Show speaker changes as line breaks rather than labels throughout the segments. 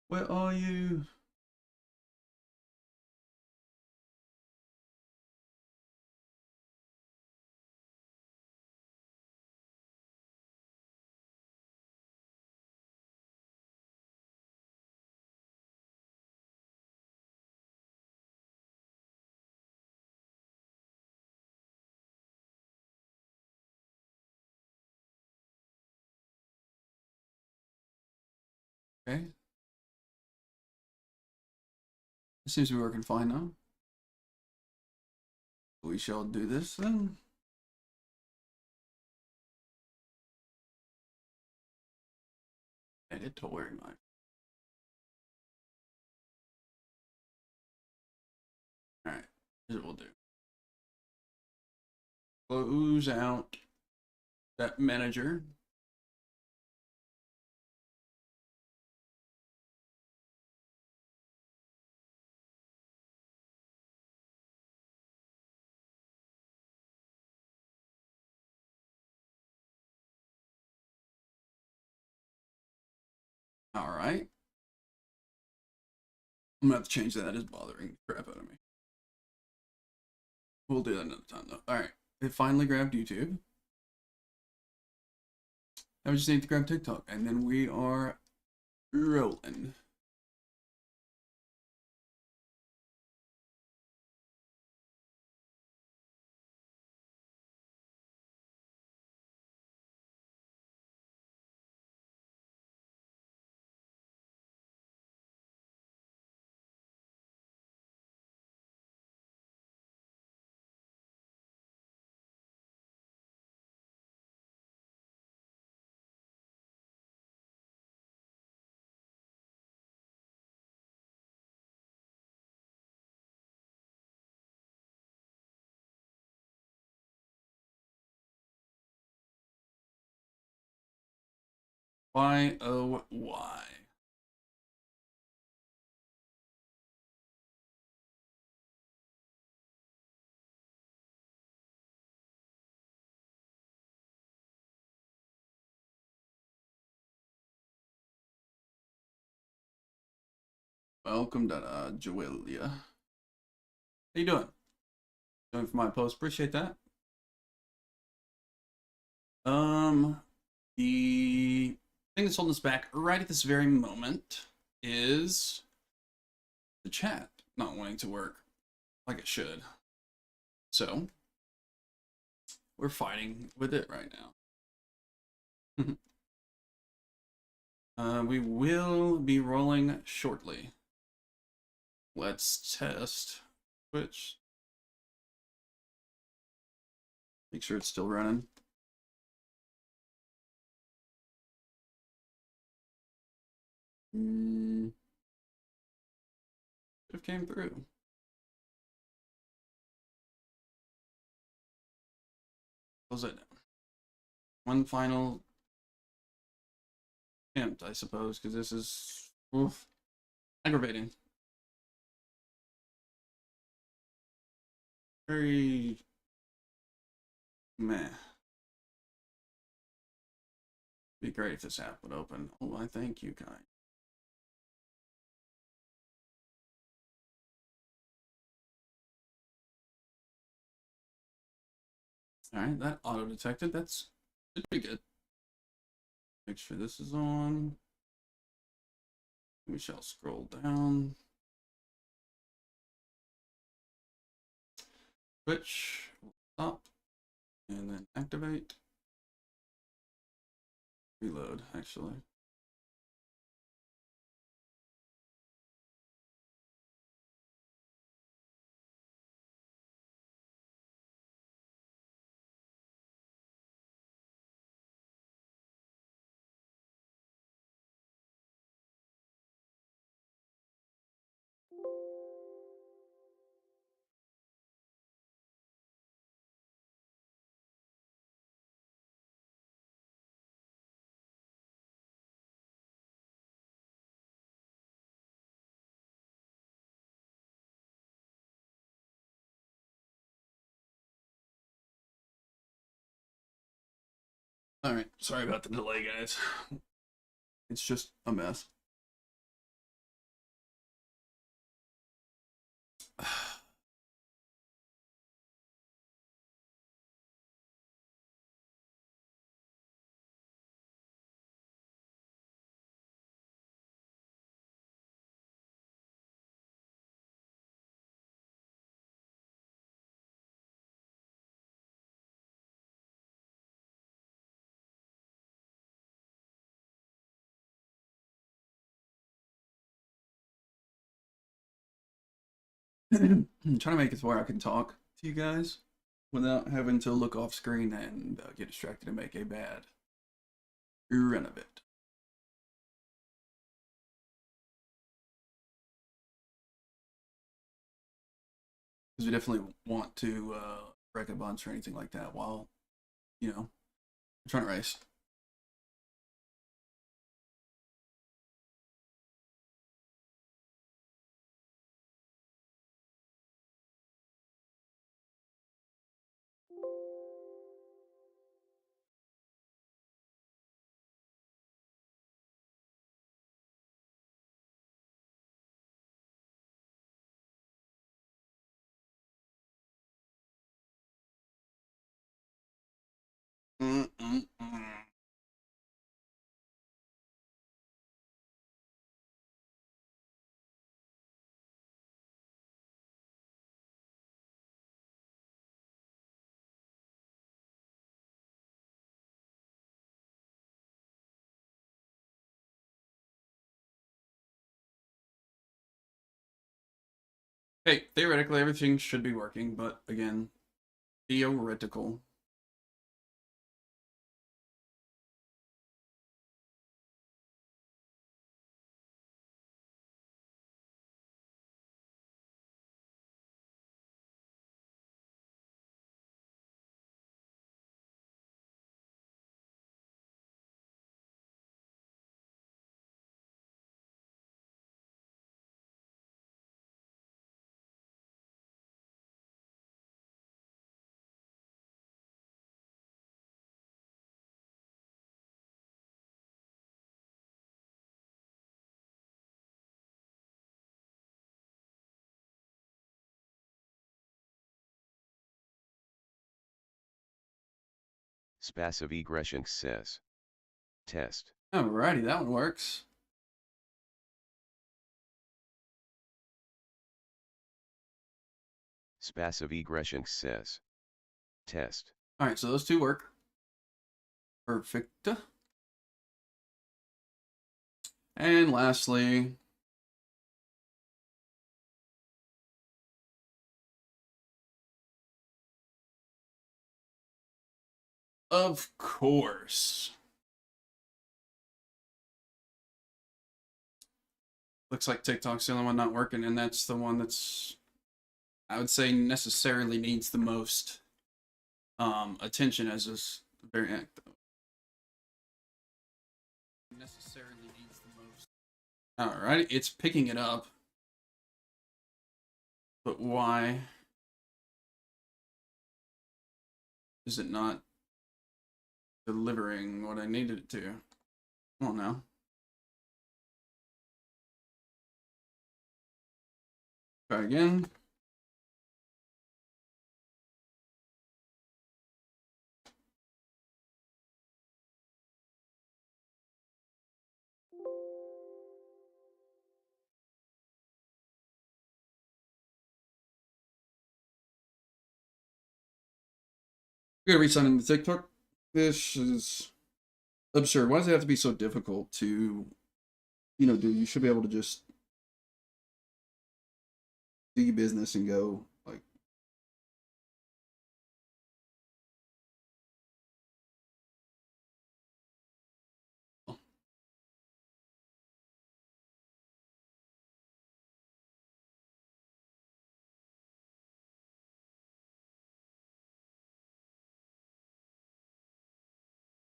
Where are you? Okay. It seems to be working fine now. We shall do this then. Editorial knife. Alright, here's what we'll do. Close out that manager. Alright. I'm gonna have to change that. That is bothering the crap out of me. We'll do that another time though. Alright. It finally grabbed YouTube. Now we just need to grab TikTok. And then we are rolling. Y O Y. Welcome to Joelia. How you doing? Doing for my post. Appreciate that. The thing that's holding us back right at this very moment is the chat not wanting to work like it should. So we're fighting with it right now. We will be rolling shortly. Let's test Twitch. Make sure it's still running. Should have came through. Close it. One final attempt, I suppose, because this is aggravating. Very meh. Be great if this app would open. Oh, I thank you, guys. All right, that auto detected. That's pretty good. Make sure this is on. We shall scroll down. Switch, stop, and then activate. Reload, actually. All right, sorry about the delay, guys. It's just a mess. I'm trying to make it to where I can talk to you guys without having to look off screen and get distracted and make a bad run of it. Because we definitely want to break a bunch or anything like that while, we're trying to race. Mm-mm-mm. Hey, theoretically everything should be working, but again, theoretical.
Spassive egression says. Test.
Alrighty, that one works.
Spassive egression says. Test.
Alright, so those two work. Perfect. And lastly, of course, looks like TikTok's the only one not working, and that's the one that's, I would say, necessarily needs the most attention as this very active. Necessarily needs the most. Alright, it's picking it up. But why is it not delivering what I needed it to? Come on now. Try again. We're gonna resign into TikTok. This is absurd. Why does it have to be so difficult to, do? You should be able to just do your business and go. Like,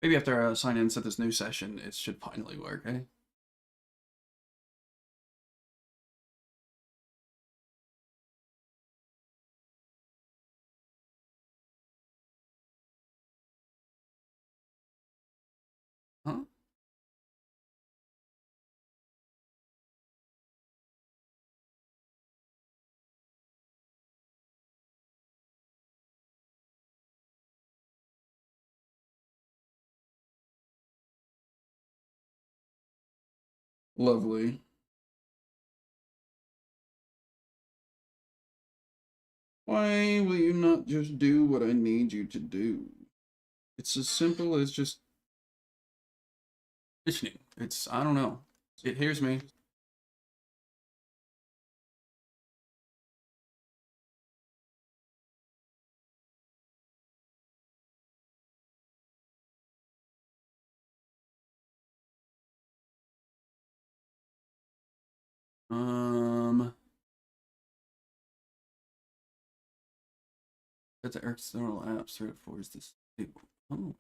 maybe after I sign in to this new session, it should finally work, eh? Huh? Lovely. Why will you not just do what I need you to do? It's as simple as just conditioning. I don't know. It hears me. Set the external apps thread for is this. Oh,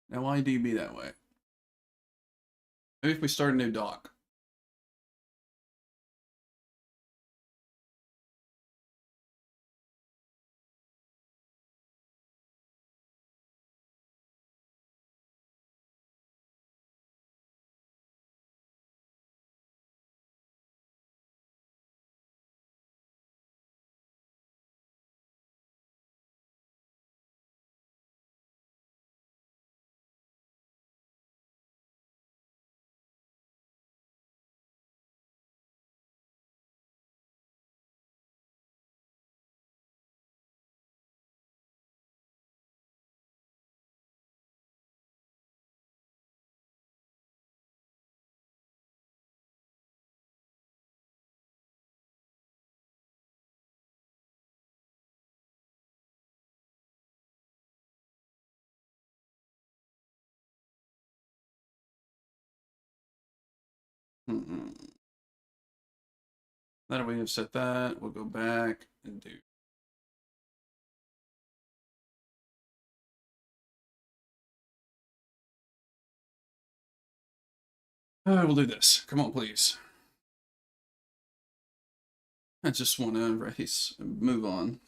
now why do you be that way? Maybe if we start a new dock. Now that we have set that, we'll go back and do. We'll do this. Come on, please. I just want to race and move on.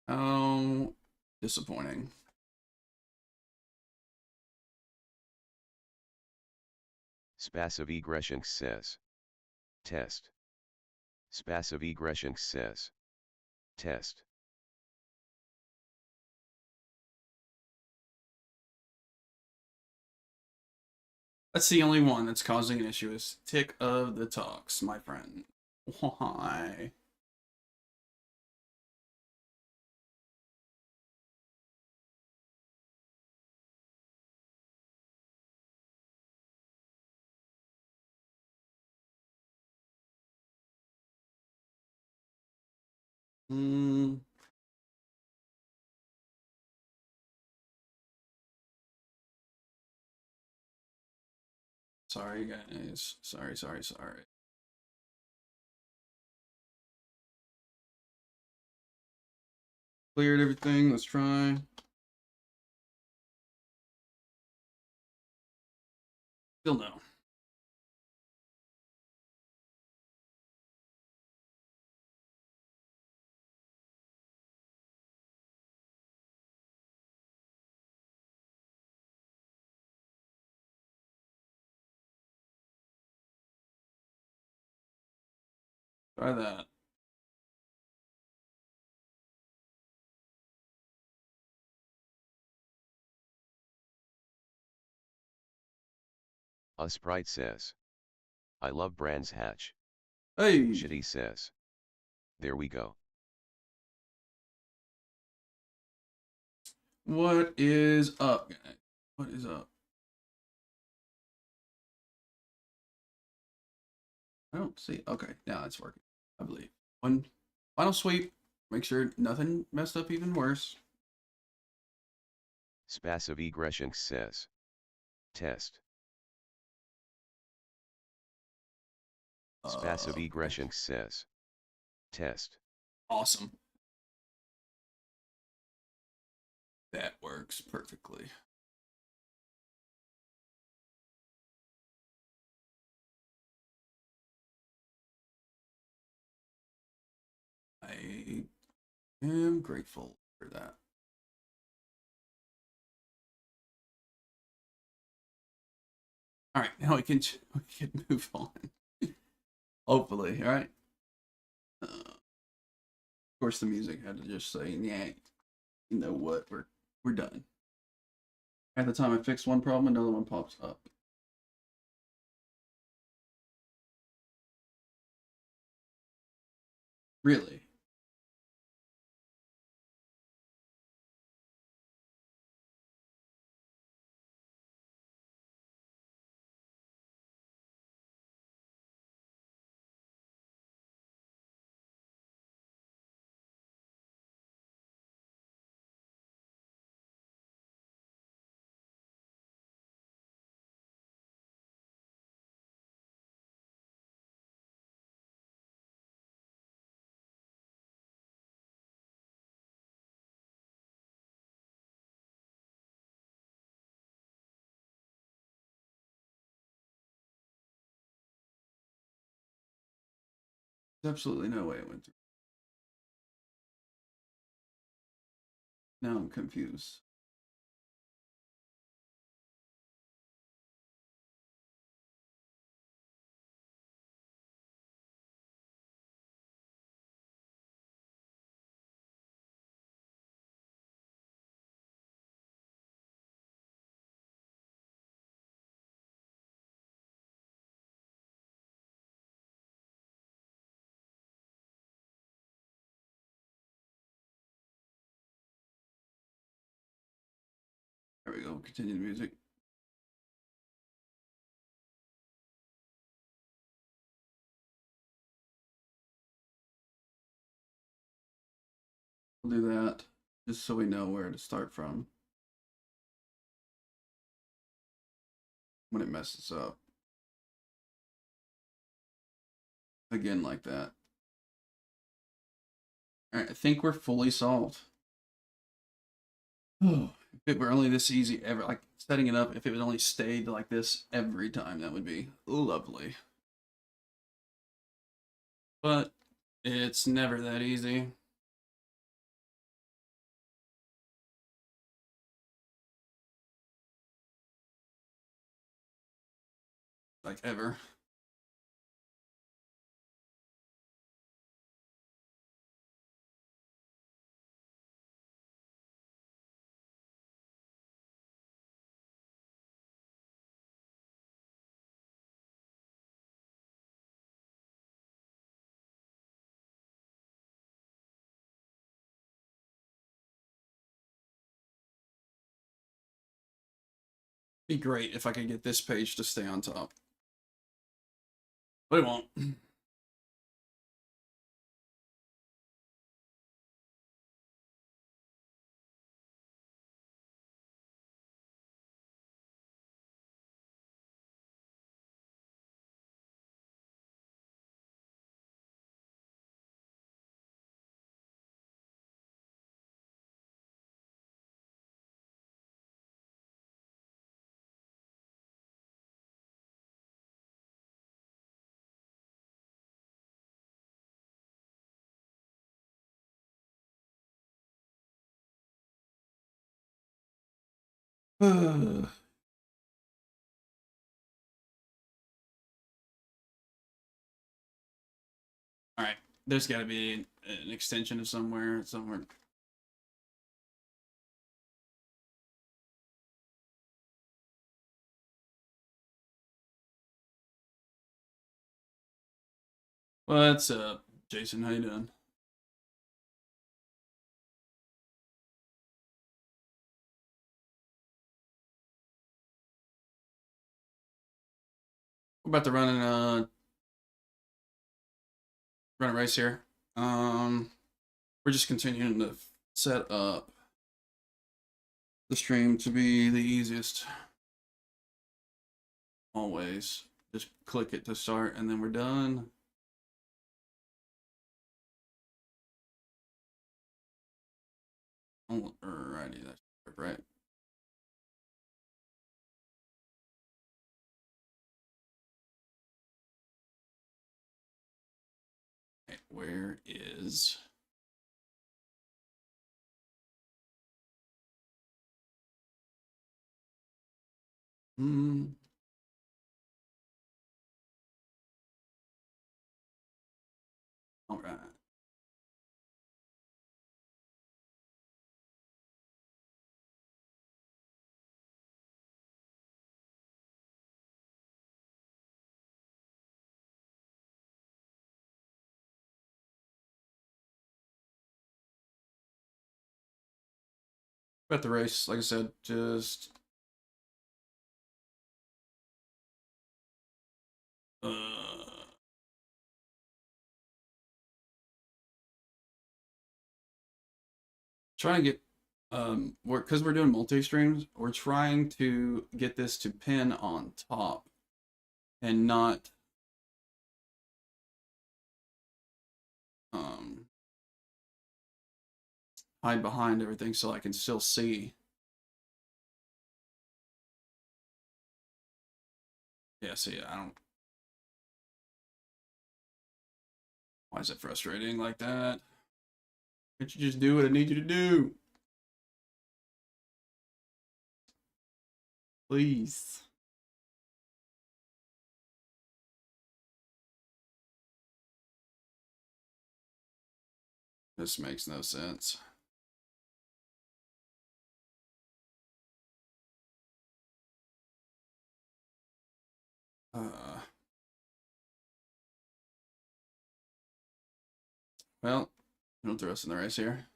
Oh, disappointing.
Spassive Egression says. Test. Spassive Egression says. Test.
That's the only one that's causing an issue is tick of the talks, my friend. Why? Hmm. Sorry, guys. Sorry. Cleared everything. Let's try. Still no. Try that.
A Sprite says. I love Brands Hatch.
Hey.
Shitty says. There we go.
What is up, guys? What is up? I don't see. Okay, now it's working. I believe. One final sweep. Make sure nothing messed up even worse.
Spassive Egression says. Test. Spassive Egression says. Test.
Awesome. That works perfectly. I am grateful for that. All right, now we can move on. Hopefully, all right. Of course, the music had to just say, "Yeah, you know what? We're done." At the time I fix one problem, another one pops up. Really? absolutely no way it went through. Now I'm confused. There we go. Continue the music. We'll do that just so we know where to start from when it messes up. Again, like that. All right, I think we're fully solved. Oh, if it were only this easy ever, like setting it up, if it would only stayed like this every time, that would be lovely. But it's never that easy. Like ever. Be great if I could get this page to stay on top. But it won't. All right, there's got to be an extension of somewhere. What's up, Jason? How you doing? We're about to run a race here. We're just continuing to set up the stream to be the easiest. Always. Just click it to start and then we're done. Alrighty, that's right. Okay, where is... All right. About the race, like I said, just trying to get because we're doing multi-streams, we're trying to get this to pin on top and not hide behind everything so I can still see. Yeah, see, I don't Why is it frustrating like that? Can't you just do what I need you to do? Please. This makes no sense. Well, we'll throw us in the race here.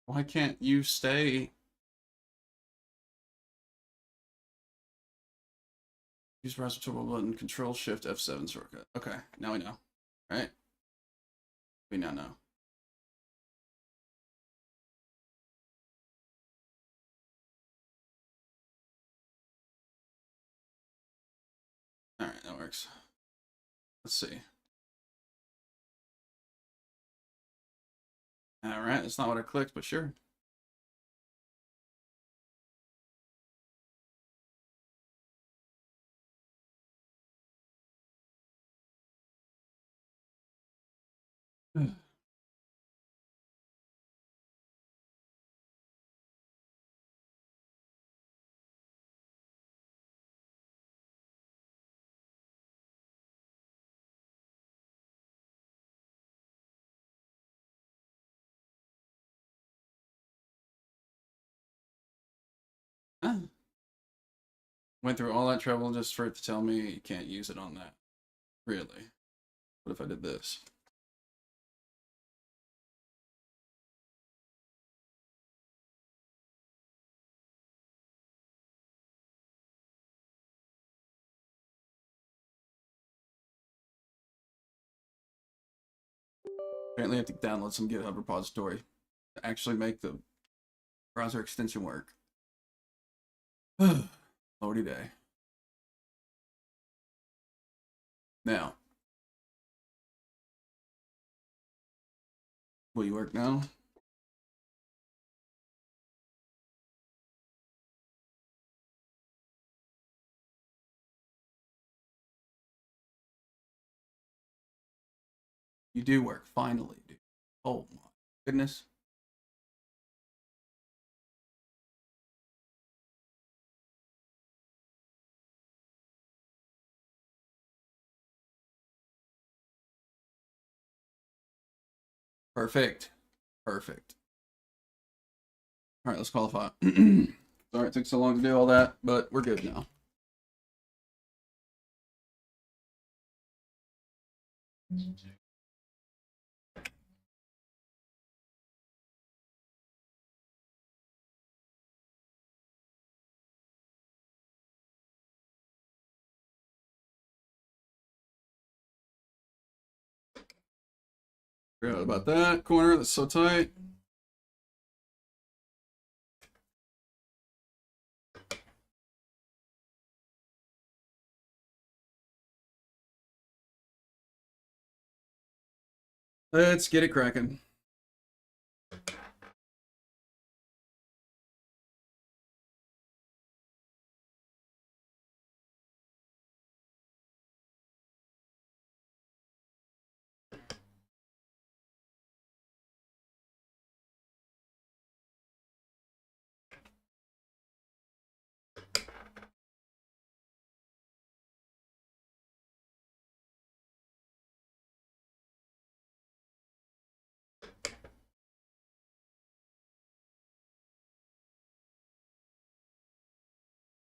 Why can't you stay? Use browser tool button, Control Shift F7 shortcut. Okay, now we know, right? We now know. All right, that works. Let's see. All right, that's not what I clicked, but sure. Went through all that trouble just for it to tell me you can't use it on that. Really? What if I did this? Apparently I have to download some GitHub repository to actually make the browser extension work. Lordy day. Now, will you work now? You do work, finally, dude. Oh my goodness. Perfect. Perfect. All right, let's qualify. Sorry it took so long to do all that, but we're good now. Forgot about that corner. That's so tight. Let's get it cracking.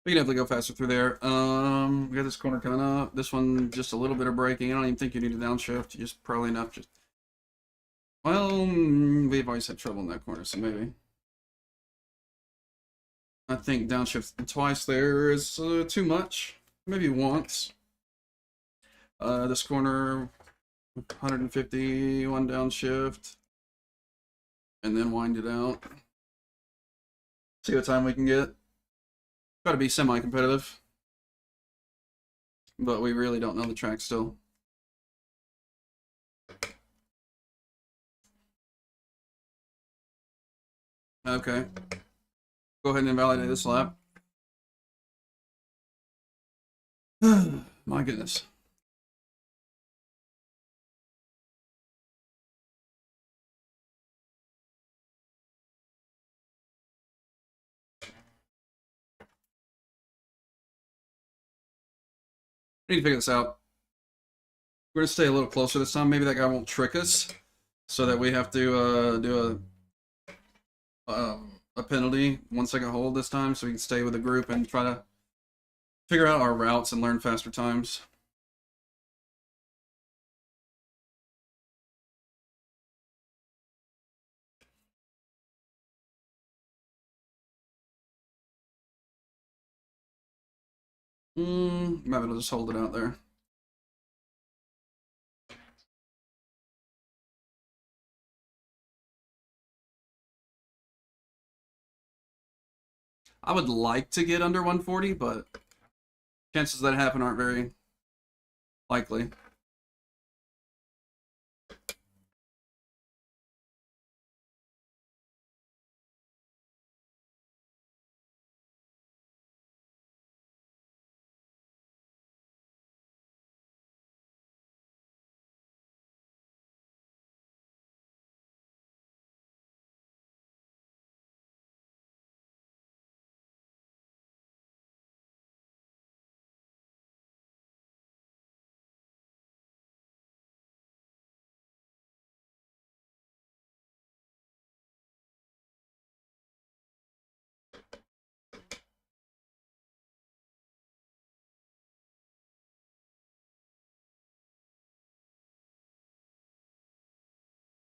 We can definitely go faster through there. We got this corner coming up. This one, just a little bit of braking. I don't even think you need a downshift. You just probably enough. Just well, we've always had trouble in that corner, so maybe. I think downshift twice there is too much. Maybe once. This corner, 150, one downshift, and then wind it out. See what time we can get. Got to be semi-competitive, but we really don't know the track still. Okay. Go ahead and invalidate this lap. My goodness. I need to figure this out. We're gonna stay a little closer this time. Maybe that guy won't trick us, so that we have to do a penalty 1 second hold this time, so we can stay with the group and try to figure out our routes and learn faster times. Might be able to just hold it out there. I would like to get under 140, but chances that happen aren't very likely.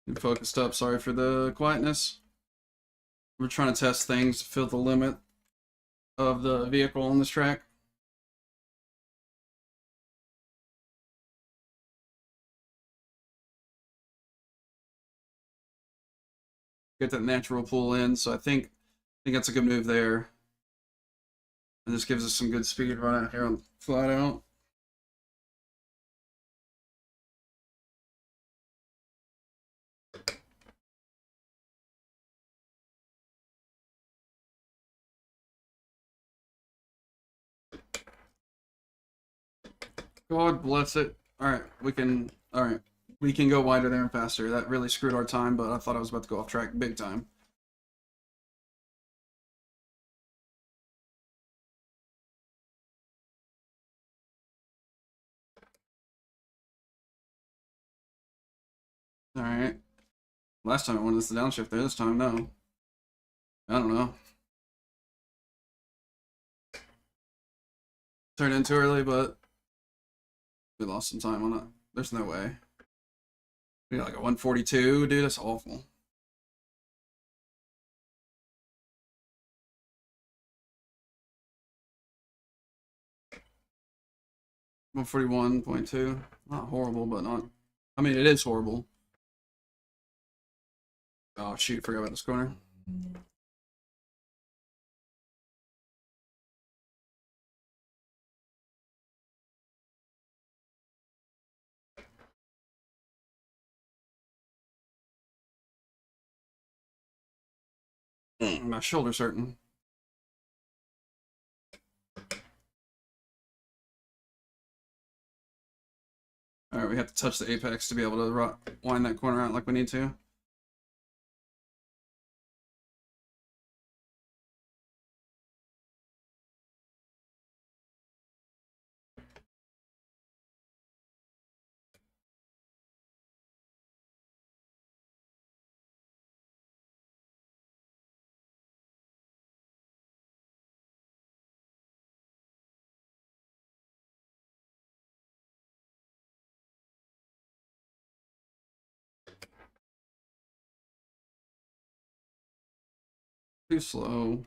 And focused up. Sorry for the quietness. We're trying to test things to feel the limit of the vehicle on this track. Get that natural pull in, so I think that's a good move there. And this gives us some good speed right out here on flat out. God bless it. Alright, we can go wider there and faster. That really screwed our time, but I thought I was about to go off track big time. Alright. Last time I wanted this to downshift there, this time no. I don't know. Turned in too early, but we lost some time on it. There's no way. We got like a 142, dude, that's awful. $141.2. Not horrible, but not. I mean, it is horrible. Oh, shoot, forgot about this corner. My shoulder's hurting. Alright, we have to touch the apex to be able to wind that corner out like we need to. Too slow.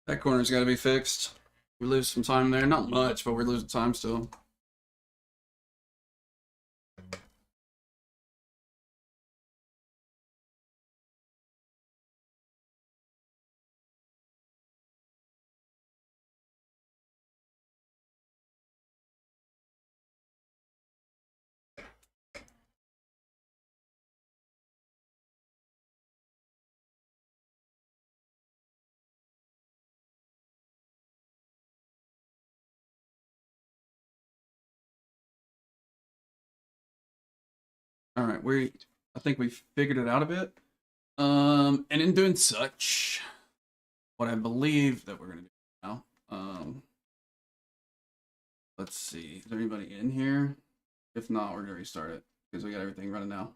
That corner's got to be fixed. We lose some time there. Not much, but we're losing time still. All right, I think we figured it out a bit. And in doing such, what I believe that we're gonna do now, let's see, is there anybody in here? If not, we're gonna restart it because we got everything running now.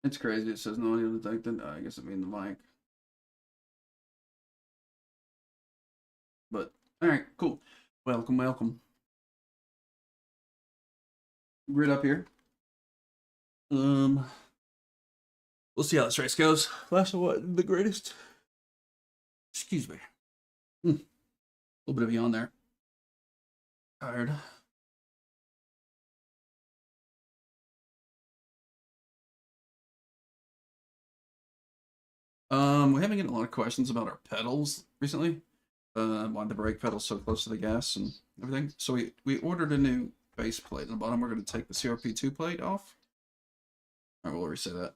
It's crazy. It says no audio detected. I guess it means the mic. But all right, cool. Welcome, welcome. Grid up here. We'll see how this race goes. Last one wasn't the greatest. Excuse me. A little bit of yawn there. Tired. We have been getting a lot of questions about our pedals recently. Why the brake pedal's so close to the gas and everything. So we ordered a new base plate. On the bottom, we're going to take the CRP2 plate off. All right, we'll reset that.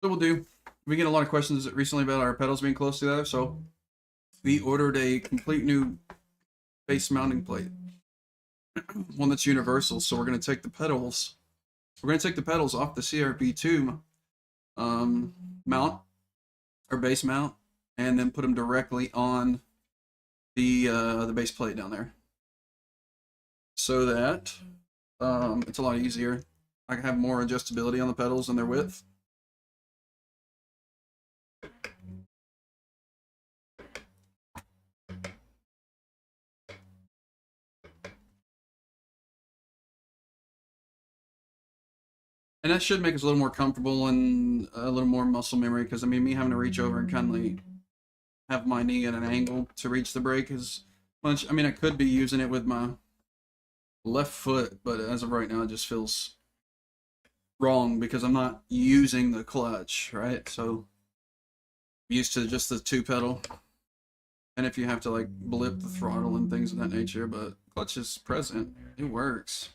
So we'll do. We get a lot of questions recently about our pedals being close together, so we ordered a complete new base mounting plate, one that's universal. So we're going to take the pedals. We're going to take the pedals off the CRP2 mount or base mount, and then put them directly on the base plate down there, so that it's a lot easier. I can have more adjustability on the pedals and their width. And that should make us a little more comfortable and a little more muscle memory, because I mean, me having to reach over and kind of like have my knee at an angle to reach the brake is much. I mean, I could be using it with my left foot, but as of right now, it just feels wrong because I'm not using the clutch, right? So I'm used to just the two pedal. And if you have to like blip the throttle and things of that nature, but clutch is present, it works.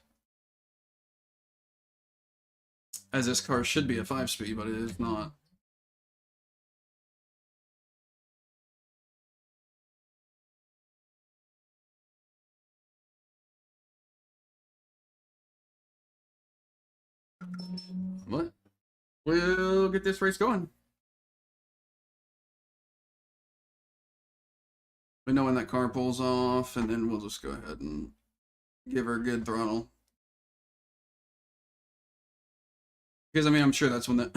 As this car should be a 5-speed, but it is not. What? We'll get this race going. We know when that car pulls off, and then we'll just go ahead and give her a good throttle. Because I mean, I'm sure that's when the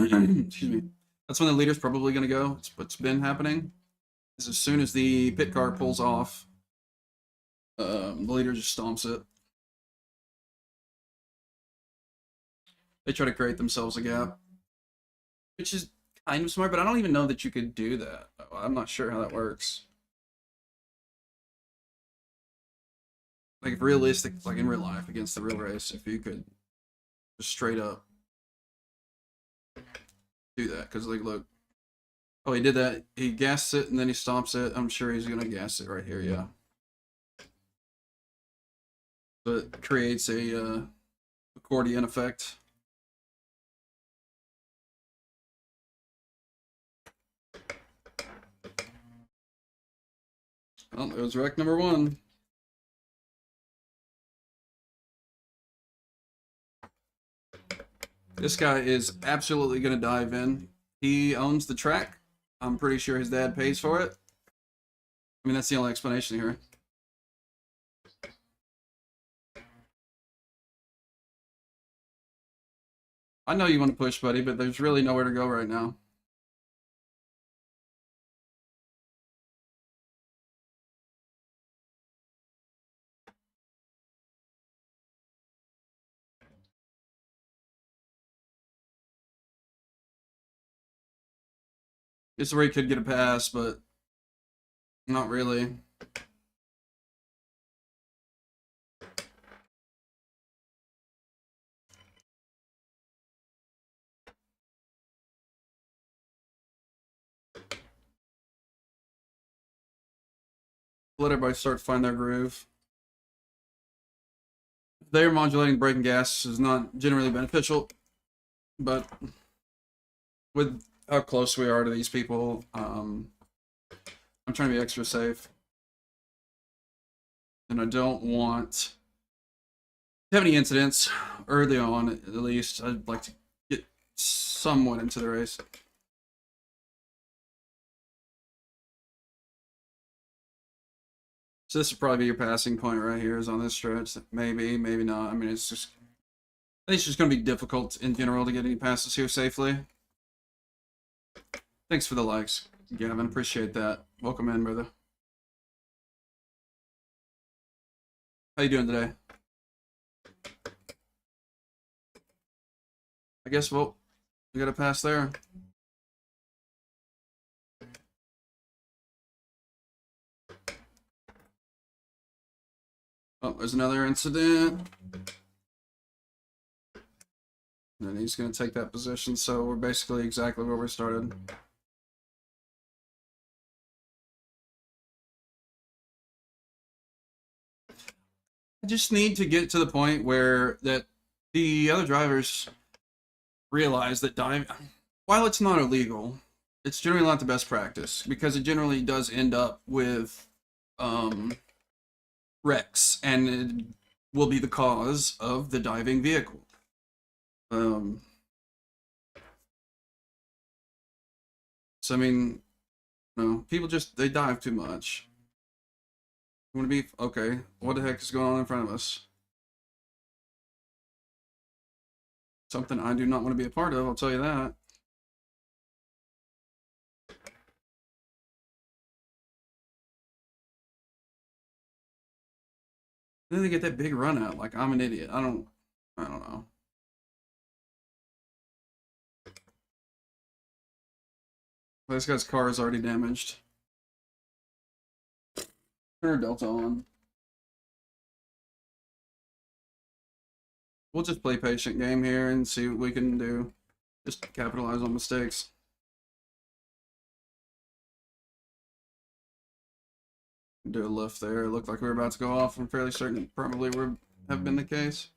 excuse me, that's when the leader's probably going to go. It's what's been happening. Is as soon as the pit car pulls off, the leader just stomps it. They try to create themselves a gap, which is kind of smart, but I don't even know that you could do that. I'm not sure how that works. Like, if realistic, like in real life, against the real race, if you could just straight up do that. Because, like, look. Oh, he did that. He gassed it, and then he stomps it. I'm sure he's going to gas it right here, yeah. So it creates a accordion effect. Well, it was wreck number 1. This guy is absolutely going to dive in. He owns the track. I'm pretty sure his dad pays for it. I mean, that's the only explanation here. I know you want to push, buddy, but there's really nowhere to go right now. This is where he could get a pass, but not really. Let everybody start to find their groove. Their modulating braking gas is not generally beneficial, but with how close we are to these people, I'm trying to be extra safe. And I don't want to have any incidents early on, at least. I'd like to get somewhat into the race. So this would probably be your passing point right here, is on this stretch. Maybe, maybe not. I mean, it's just, I think it's just going to be difficult in general to get any passes here safely. Thanks for the likes, Gavin. Appreciate that. Welcome in, brother. How you doing today? I guess, well, we got a pass there. Oh, there's another incident. And he's going to take that position, so we're basically exactly where we started. I just need to get to the point where that the other drivers realize that dive, while it's not illegal, it's generally not the best practice, because it generally does end up with wrecks, and it will be the cause of the diving vehicle. So I mean, no, people just, they dive too much. Want to be okay? What the heck is going on in front of us? Something I do not want to be a part of, I'll tell you that. Then they get that big run out, like I'm an idiot. I don't know. This guy's car is already damaged. Turn our delta on. We'll just play patient game here and see what we can do. Just capitalize on mistakes. Do a lift there. It looked like we were about to go off. I'm fairly certain it probably would have been the case.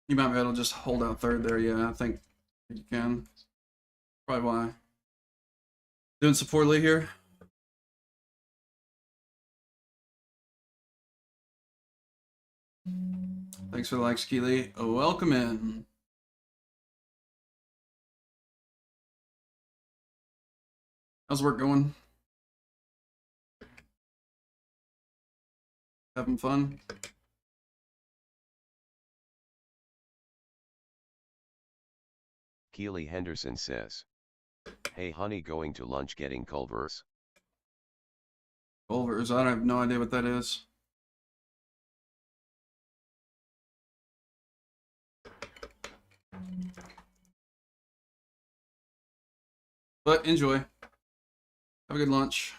You might be able to just hold out third there. Yeah, I think you can. Probably why. Doing so poorly here. Thanks for the likes, Keely. Welcome in. How's work going? Having fun?
Keely Henderson says, "Hey honey, going to lunch getting Culvers."
Culvers, I have no idea what that is. But enjoy. Have a good lunch.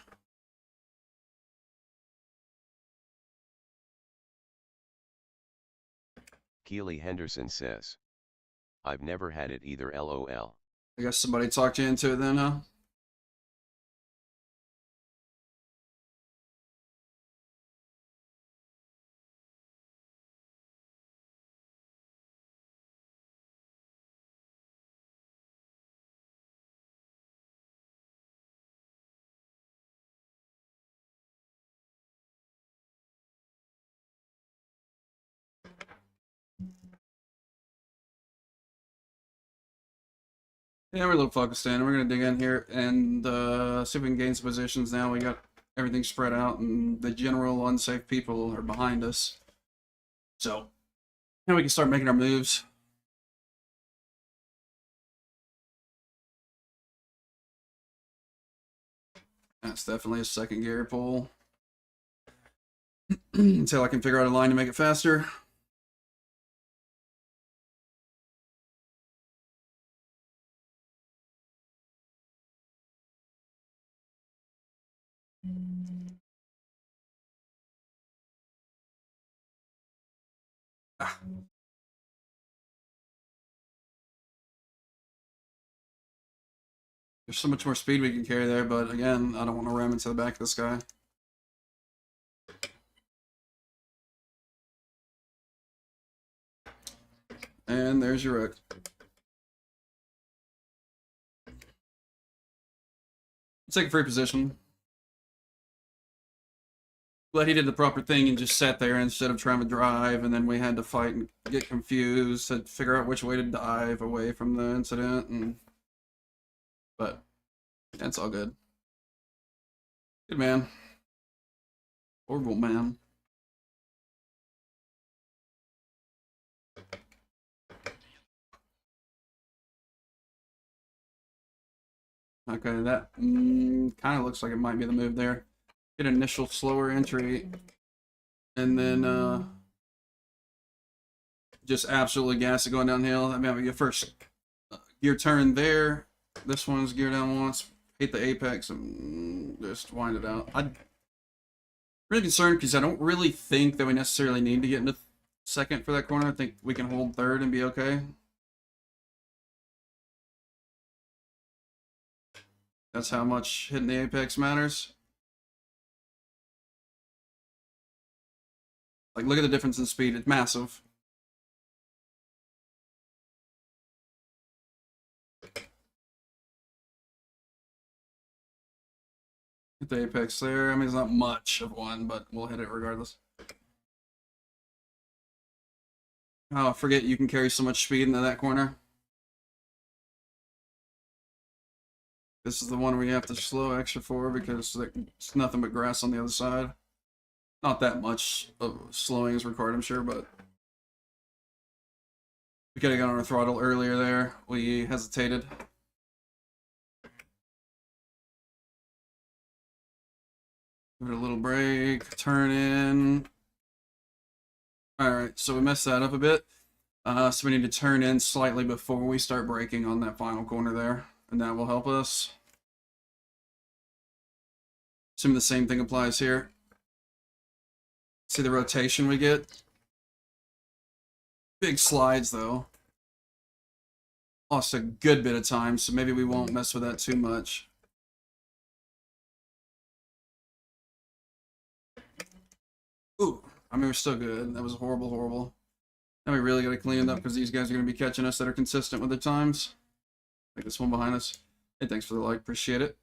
Keely Henderson says, "I've never had it either, lol."
I guess somebody talked you into it then, huh? Yeah, we're a little focused in. We're gonna dig in here and see if we can gain some positions now. We got everything spread out and the general unsafe people are behind us. So now we can start making our moves. That's definitely a second gear pull. Until I can figure out a line to make it faster. Ah. There's so much more speed we can carry there, but again, I don't want to ram into the back of this guy. And there's your wreck. Take a free position. But he did the proper thing and just sat there instead of trying to drive, and then we had to fight and get confused to figure out which way to dive away from the incident. And but that's all good. Good man. Horrible man. Okay, that kind of looks like it might be the move there. Get initial slower entry, and then just absolutely gas it going downhill. I mean, your first gear turn there. This one's gear down once, hit the apex, and just wind it out. I'm really concerned because I don't really think that we necessarily need to get into second for that corner. I think we can hold third and be okay. That's how much hitting the apex matters. Like, look at the difference in speed. It's massive. Hit the apex there. I mean, it's not much of one, but we'll hit it regardless. Oh, I forget you can carry so much speed into that corner. This is the one where you have to slow extra for because it's nothing but grass on the other side. Not that much of slowing is required, I'm sure, but we could have got on our throttle earlier there. We hesitated. Give it a little break, turn in. Alright, so we messed that up a bit. So we need to turn in slightly before we start braking on that final corner there, and that will help us. Assuming the same thing applies here. See the rotation we get? Big slides, though. Lost a good bit of time, so maybe we won't mess with that too much. Ooh, I mean, we're still good. That was horrible, horrible. Now we really got to clean it up because these guys are going to be catching us that are consistent with their times. Like this one behind us. Hey, thanks for the like. Appreciate it.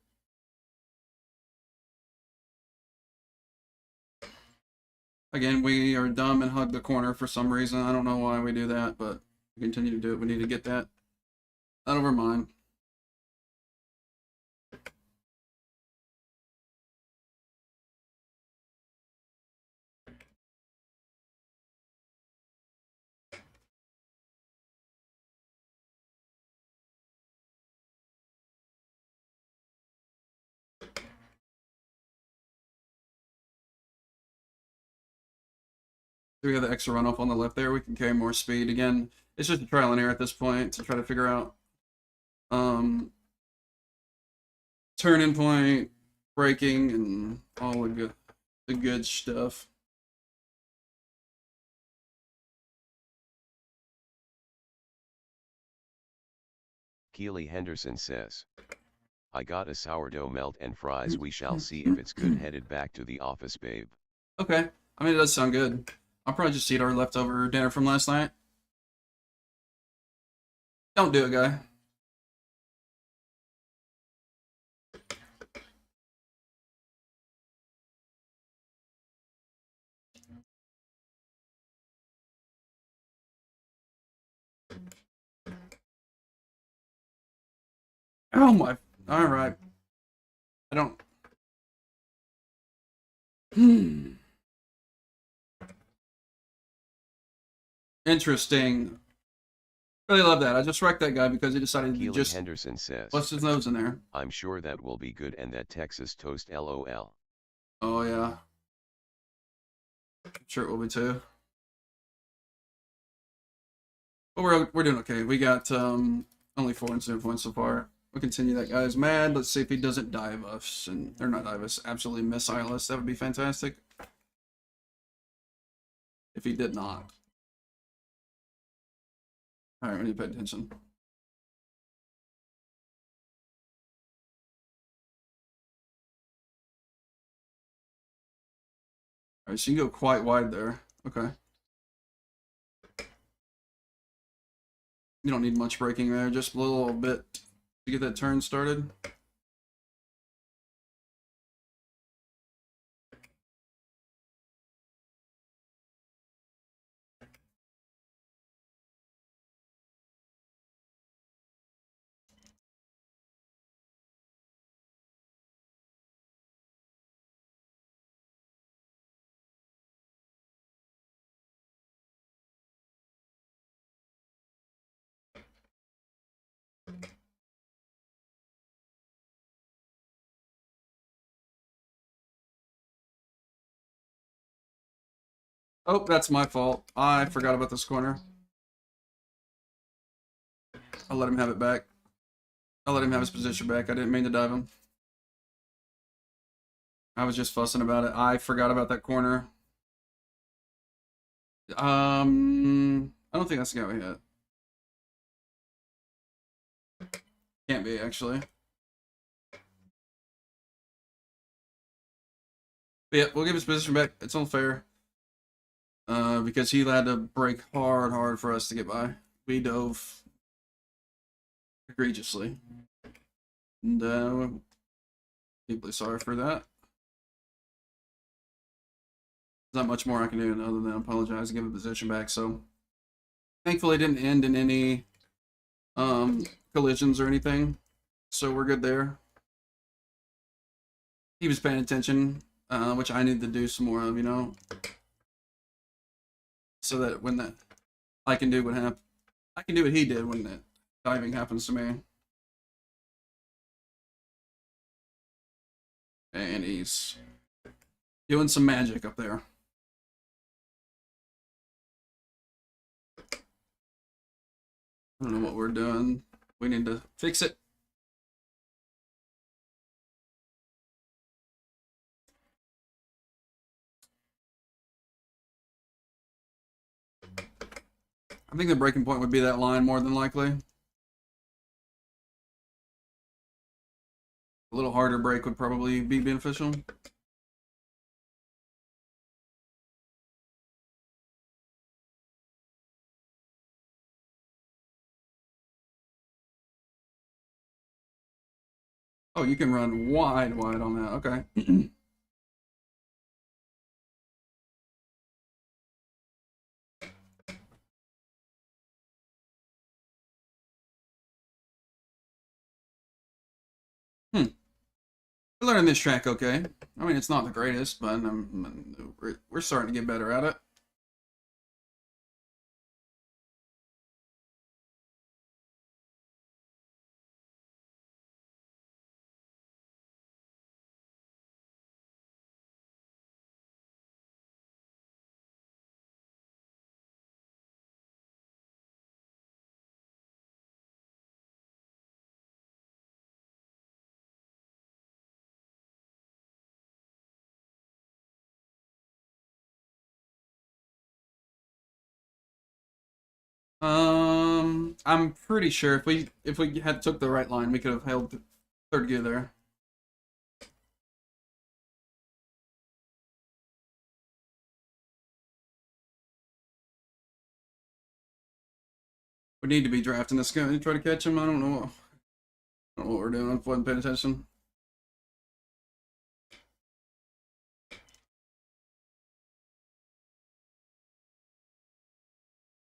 Again, we are dumb and hug the corner for some reason. I don't know why we do that, but we continue to do it. We need to get that out of our mind. We have the extra runoff on the left there. We can carry more speed. Again, it's just a trial and error at this point to try to figure out turn-in point, braking, and all the good stuff.
Keely Henderson says, I got a sourdough melt and fries. We shall see if it's good. Headed back to the office, babe.
Okay. I mean, it does sound good. I'll probably just eat our leftover dinner from last night. Don't do it, guy. Oh my. All right. I don't. Interesting. Really love that. I just wrecked that guy because he decided to
Keely
just
Henderson says,
bust his nose in there.
I'm sure that will be good and that Texas toast LOL.
Oh yeah. I'm sure it will be too. But we're doing okay. We got only 4 incident points so far. We'll continue. That guy's mad. Let's see if he doesn't dive us, and or not dive us, absolutely missile us. That would be fantastic. If he did not. Alright, we need to pay attention. Alright, so you can go quite wide there. Okay. You don't need much braking there, just a little bit to get that turn started. Oh, that's my fault. I forgot about this corner. I'll let him have it back. I'll let him have his position back. I didn't mean to dive him. I was just fussing about it. I forgot about that corner. I don't think that's the guy we hit. Can't be, actually. But yeah, we'll give his position back. It's unfair. Because he had to brake hard for us to get by. We dove egregiously. And deeply sorry for that. There's not much more I can do other than apologize and give the position back. So thankfully it didn't end in any collisions or anything. So we're good there. He was paying attention, which I need to do some more of, you know. So that when that I can do what he did when that diving happens to me. And he's doing some magic up there. I don't know what we're doing. We need to fix it. I think the breaking point would be that line more than likely. A little harder brake would probably be beneficial. Oh, you can run wide on that. Okay. We're learning this track okay. I mean, it's not the greatest, but we're starting to get better at it. I'm pretty sure if we had took the right line, we could have held third gear there. We need to be drafting this guy to try to catch him. I don't know what we're doing. I wasn't paying attention.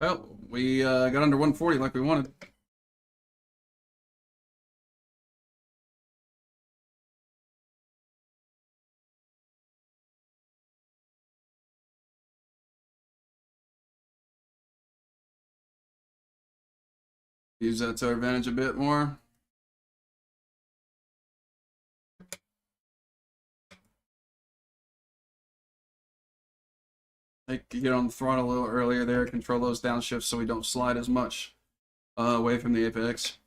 Well, we got under 140 like we wanted. Use that to our advantage a bit more. Like, get on the throttle a little earlier there, control those downshifts so we don't slide as much away from the apex.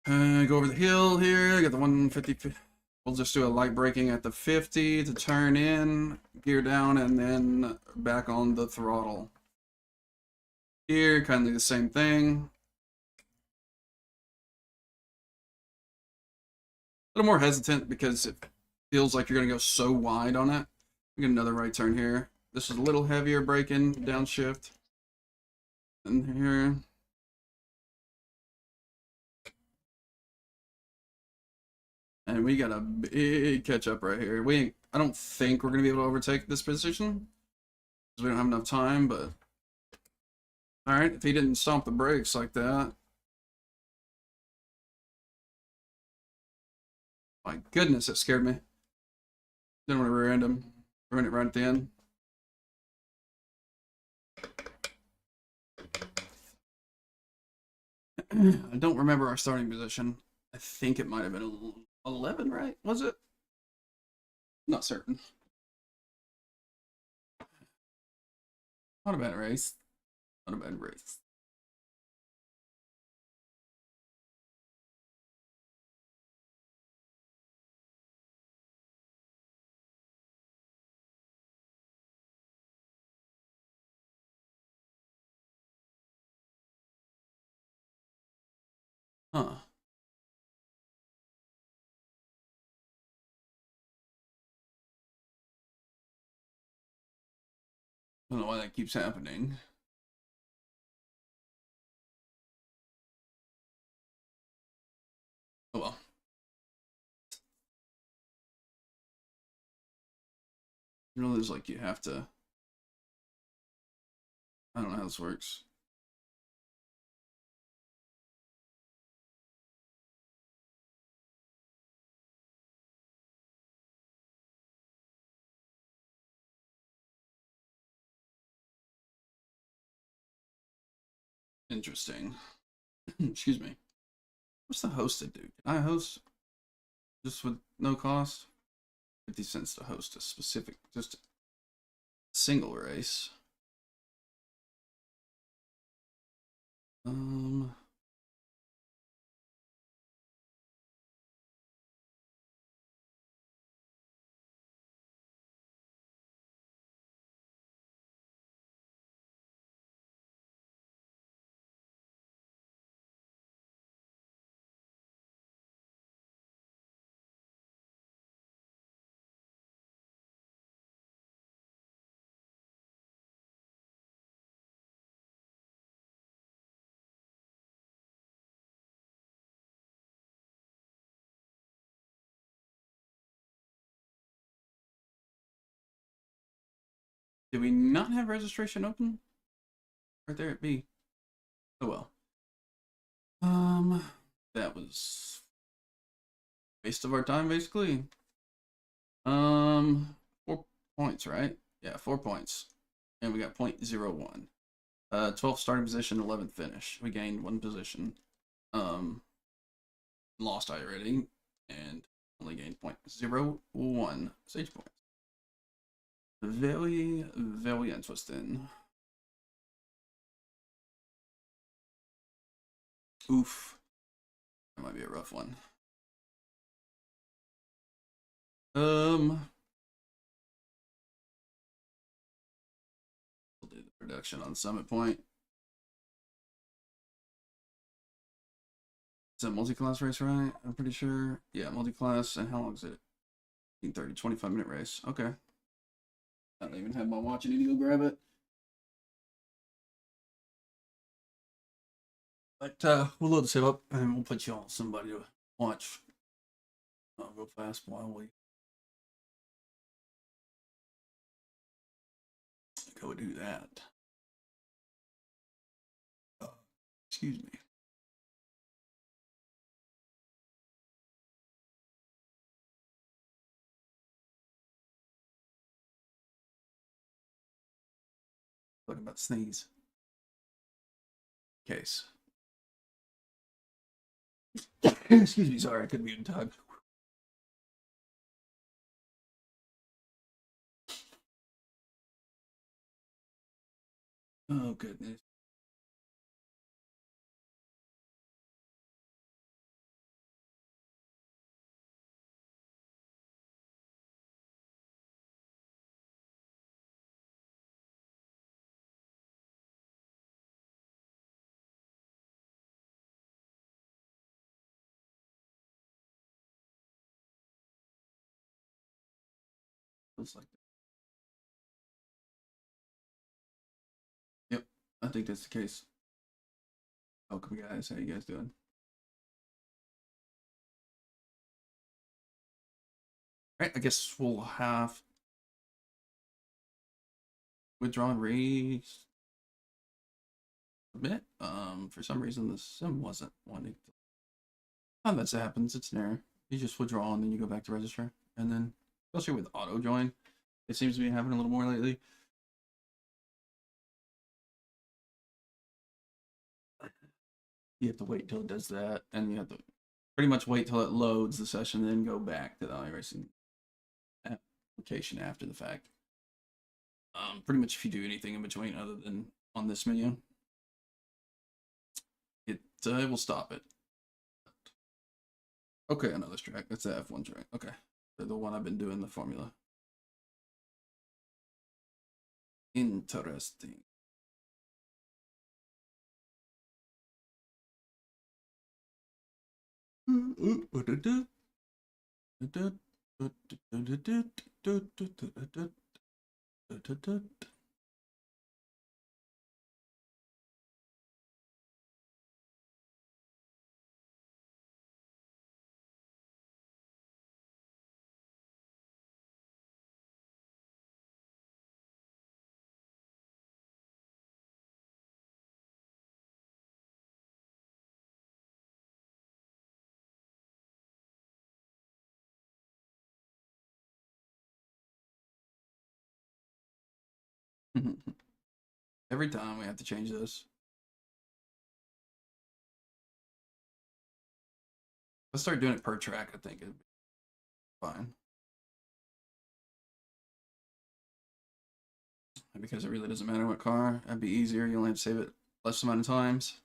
Go over the hill here, get the 150. We'll just do a light braking at the 50 to turn in, gear down, and then back on the throttle. Here, kind of the same thing. A little more hesitant because it feels like you're going to go so wide on it. We get another right turn here. This is a little heavier braking, downshift. And here. And we got a big catch up right here. I don't think we're going to be able to overtake this position because we don't have enough time, but all right, if he didn't stomp the brakes like that. My goodness, that scared me. Didn't want to rear end him. Ruin it right at the end. I don't remember our starting position. I think it might have been 11, right? Was it? Not certain. Not a bad race. Not a bad race. Huh. I don't know why that keeps happening. Oh well. You know, there's like you have to. I don't know how this works. Interesting. Excuse me. What's the hosted do? Can I host just with no cost? 50 cents to host a specific, just a single race. Did we not have registration open? Right there at B. Oh well. That was waste of our time basically. 4 points, right? Yeah, 4 points. And we got 0.01. 12th starting position, 11th finish. We gained 1 position. Lost iRating and only gained 0.01 stage points. Very, very interesting. Oof. That might be a rough one. We'll do the production on Summit Point. It's a multi-class race, right? I'm pretty sure. Yeah, multi-class. And how long is it? 30, 25-minute race. Okay. I don't even have my watch. I need to go grab it. But we'll load this up and we'll put you on somebody to watch real fast while we go do that. Excuse me. Talking about sneeze. case. Excuse me, sorry, I couldn't mute in time. Oh, goodness. Looks like that. Yep, I think that's the case. Welcome, guys. How you guys doing? All right, I guess we'll have withdraw and resubmit. For some reason the sim wasn't wanting to. Oh, that happens. It's an error. You just withdraw and then you go back to register, and then especially with auto join, it seems to be happening a little more lately. You have to wait till it does that, and you have to pretty much wait till it loads the session, then go back to the iRacing application after the fact. Pretty much if you do anything in between other than on this menu, it will stop it. Okay, another track. That's the F1 track. Okay, the one I've been doing the formula. Interesting. Every time we have to change this. Let's start doing it per track. I think it'd be fine. Because it really doesn't matter what car. That'd be easier. You only have to save it less amount of times.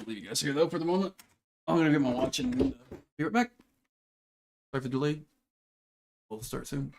I'll leave you guys here though for the moment. I'm gonna get my watch and be right back. Sorry for the delay. We'll start soon.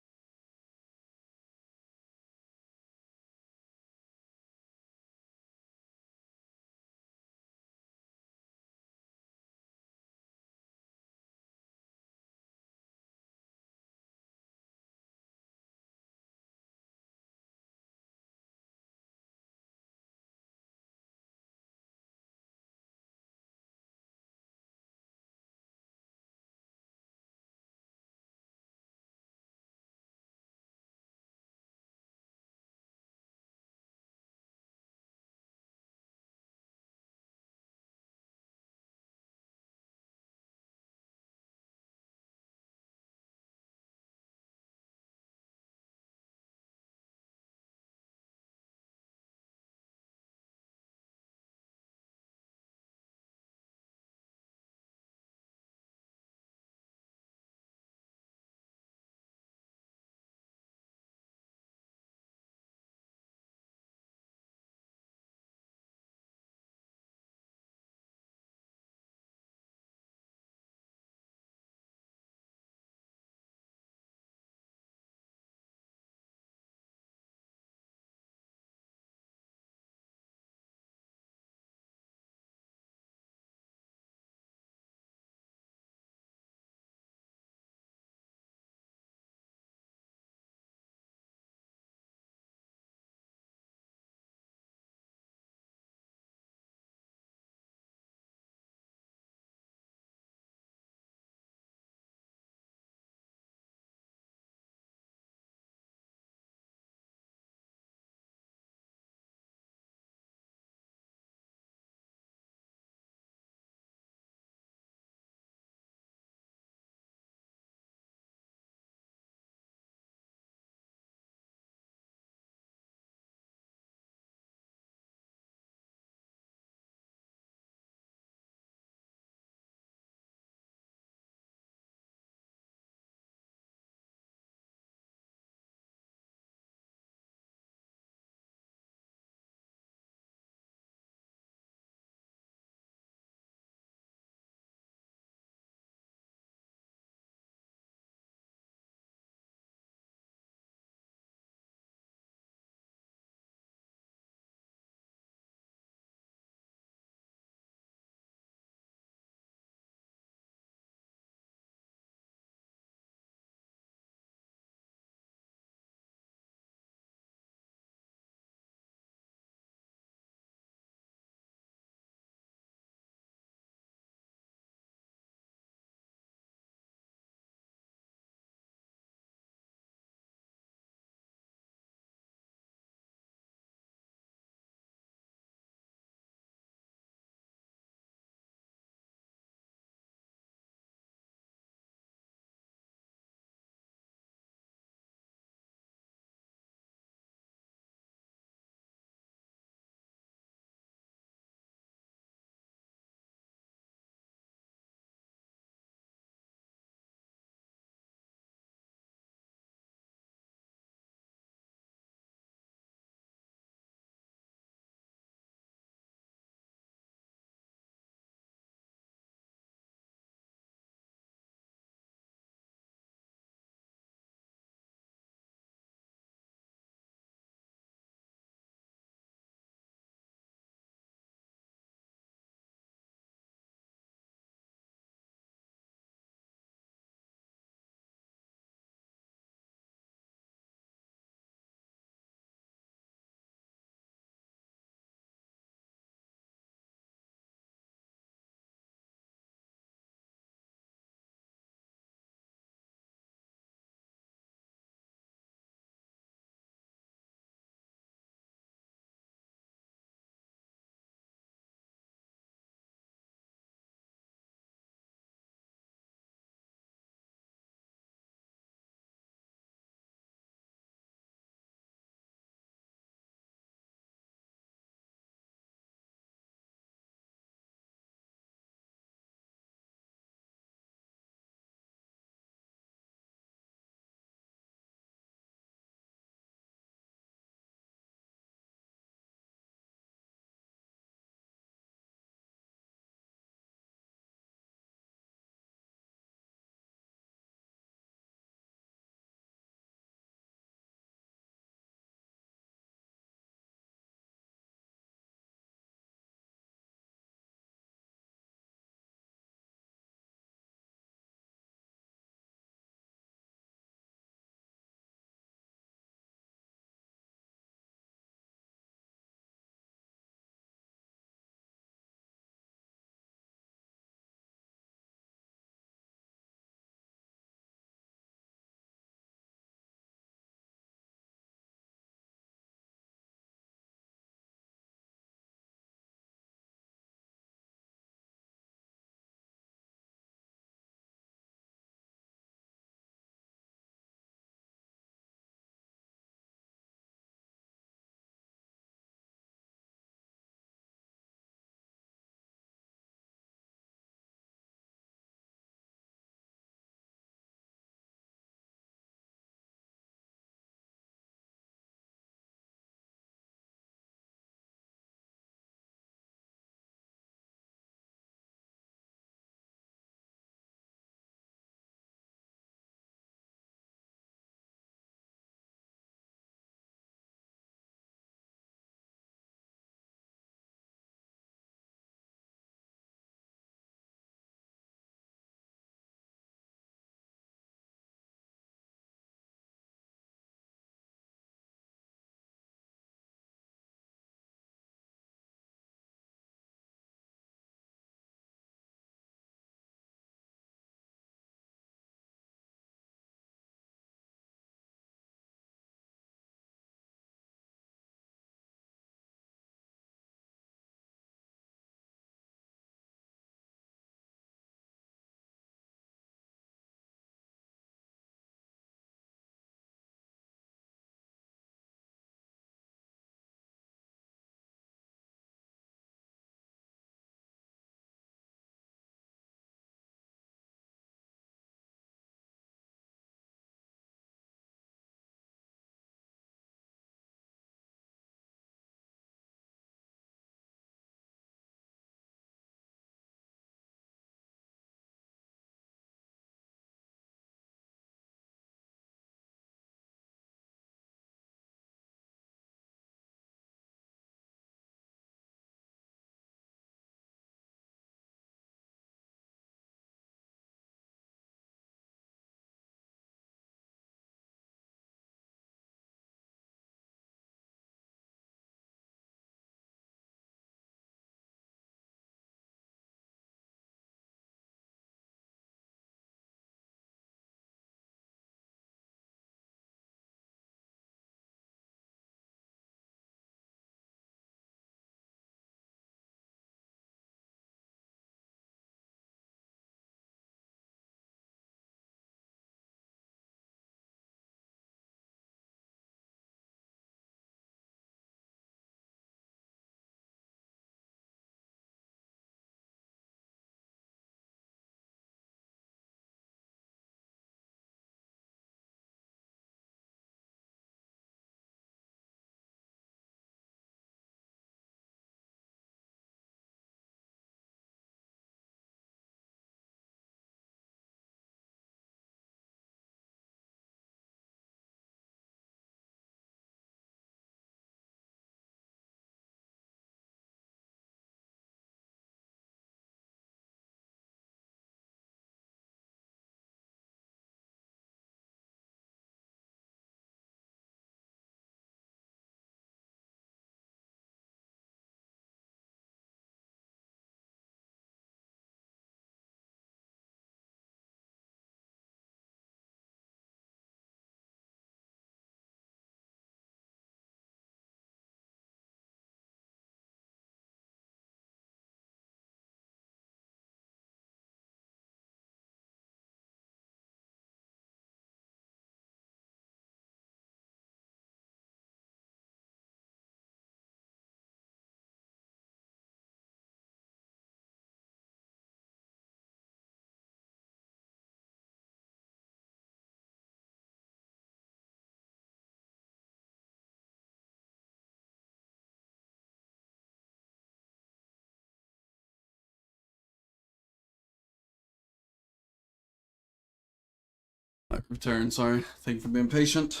return. Sorry. Thank you for being patient.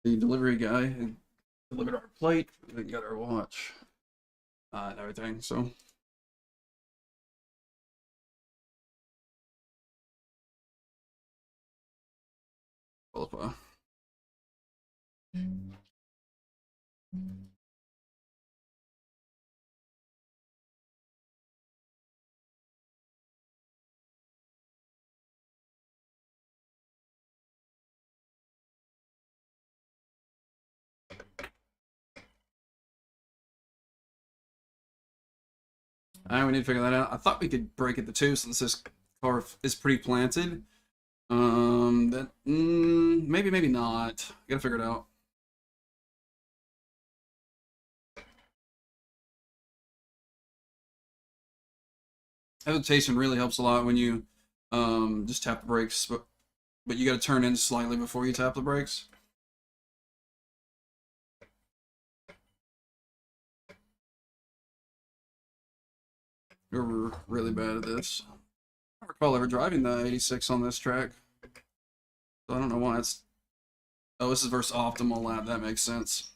The delivery guy had delivered our plate. We got our watch and everything. So. Qualify. We need to figure that out. I thought we could break it to 2 since this car is pre-planted. Maybe not. Gotta figure it out. Hesitation really helps a lot when you just tap the brakes, but you got to turn in slightly before you tap the brakes. We're really bad at this. I don't recall ever driving the 86 on this track, so I don't know why it's. Oh, this is versus optimal lap. That makes sense.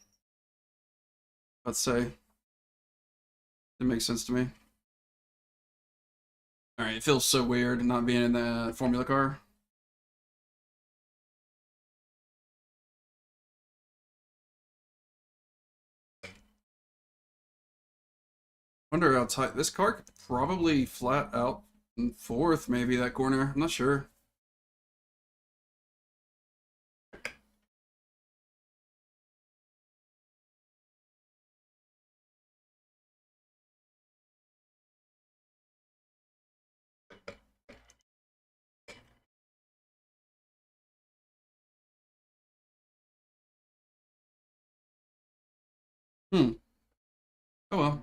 Let's say it makes sense to me. All right, it feels so weird not being in the Formula car. Wonder how tight this car could probably flat out in 4th, maybe that corner. I'm not sure. Oh well.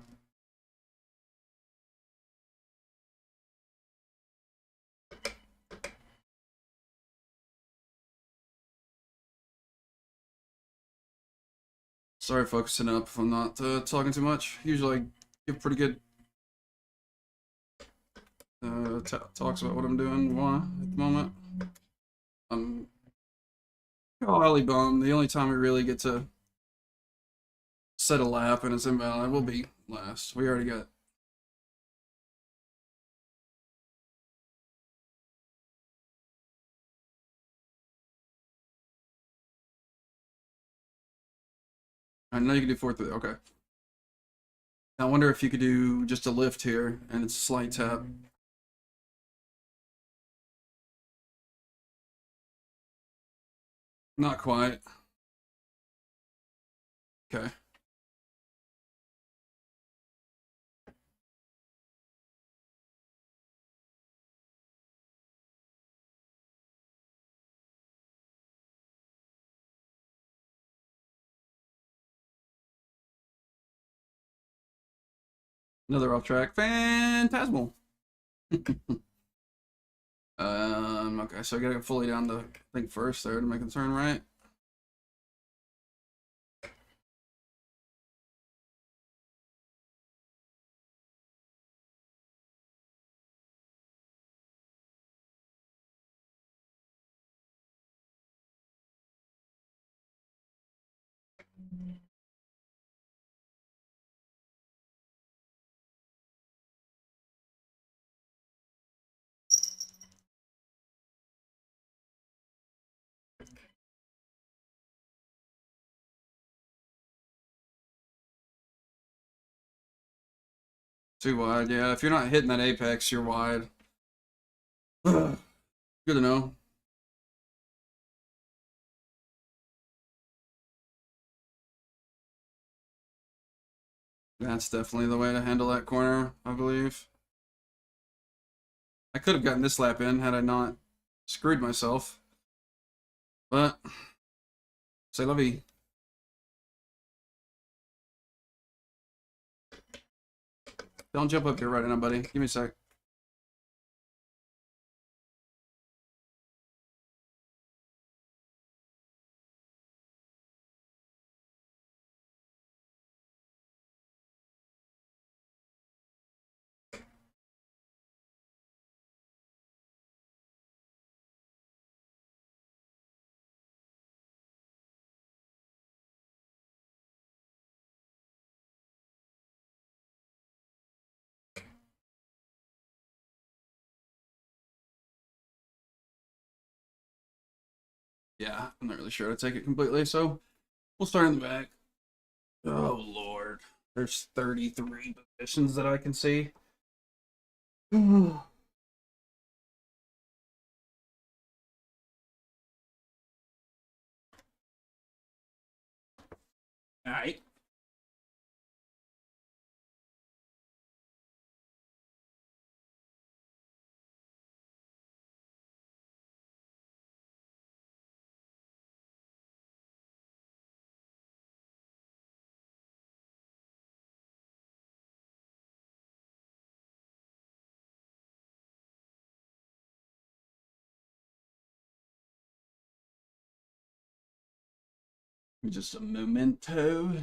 Sorry, focusing up if I'm not talking too much. Usually I give pretty good talks about what I'm doing at the moment. I'm golly bummed. The only time we really get to set a lap and it's invalid will be last. We already got. I know you can do 4th. Okay. I wonder if you could do just a lift here and it's a slight tap. Not quite. Okay. Another off track. Phantasmal. Okay, so I gotta go fully down the thing first there to make the turn right. Too wide, yeah. If you're not hitting that apex, you're wide. Good to know. That's definitely the way to handle that corner, I believe. I could have gotten this lap in had I not screwed myself. But, say la vie. Don't jump up here right now, buddy. Give me a sec. yeah, I'm not really sure how to take it completely, so we'll start in the back. Oh, Lord. There's 33 positions that I can see. Alright. Just a memento.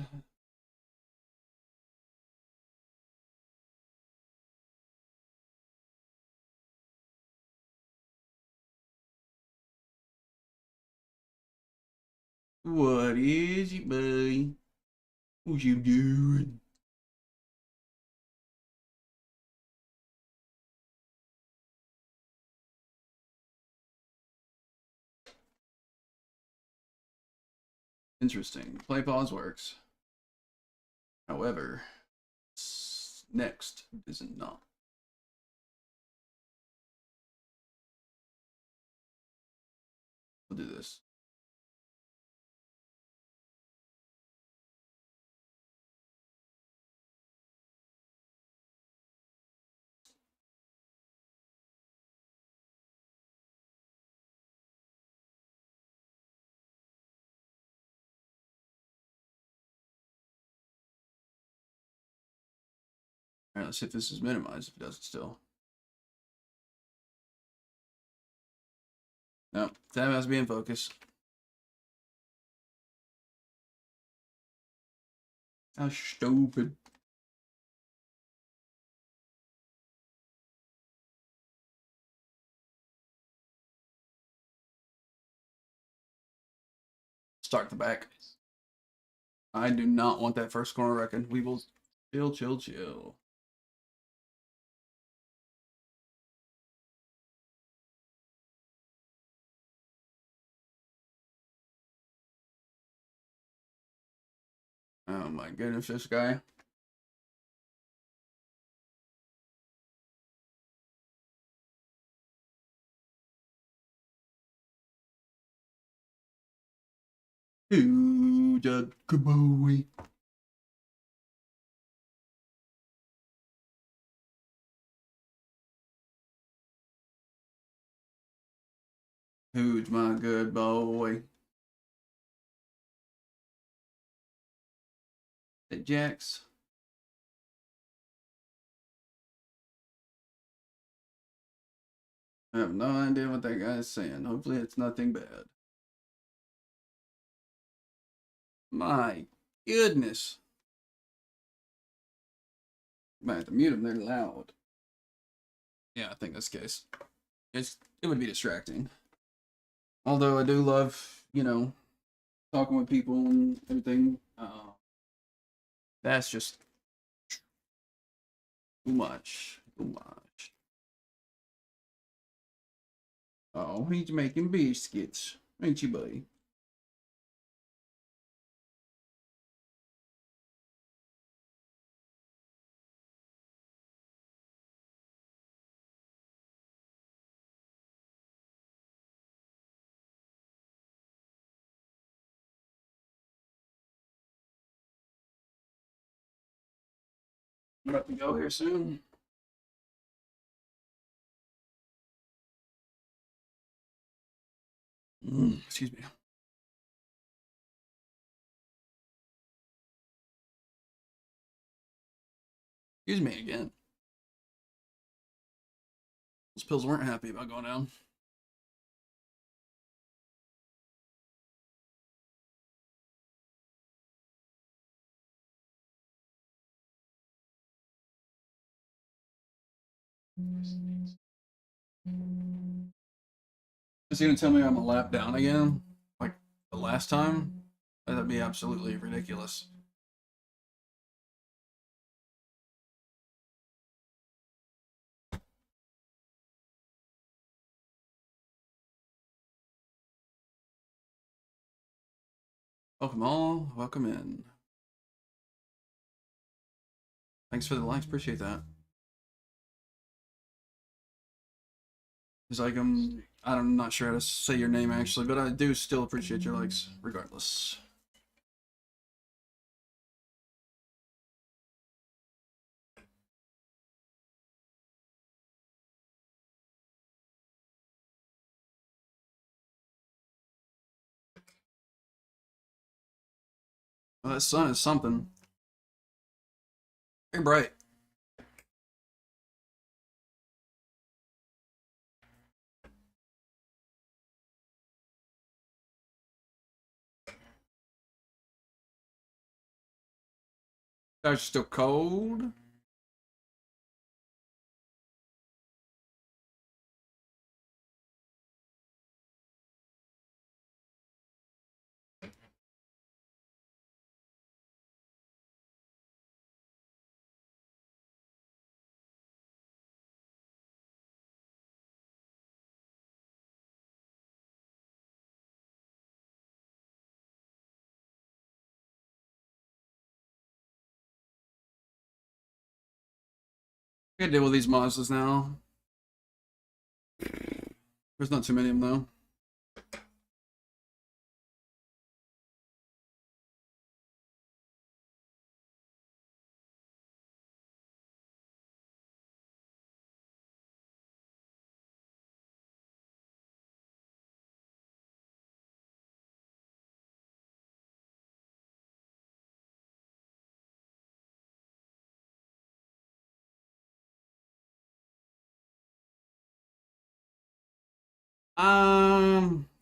What is it, boy? What you doing? Interesting. Play pause works. However, next is not. We'll do this. All right, let's see if this is minimized. If it does it still. No, tab has to be in focus. How stupid. Start the back. I do not want that first corner wrecking. We will chill, chill, chill. Oh my goodness, this guy. Ooh, good boy. Who's my good boy? Hey, Jax. I have no idea what that guy is saying. Hopefully it's nothing bad. My goodness. Might have to mute him, they're loud. Yeah, I think that's the case. It would be distracting. Although I do love, you know, talking with people and everything. That's just too much. Too much. Oh, he's making biscuits. Ain't you, buddy? I'm about to go here soon. Excuse me. Excuse me again. Those pills weren't happy about going down. Is he gonna tell me I'm a lap down again? Like the last time? That'd be absolutely ridiculous. Welcome all. Welcome in. Thanks for the likes. Appreciate that. It's like I'm not sure how to say your name actually, but I do still appreciate your likes regardless. Well, that sun is something. Very bright. Guys are still cold. I gotta deal with these Mazdas now. There's not too many of them though.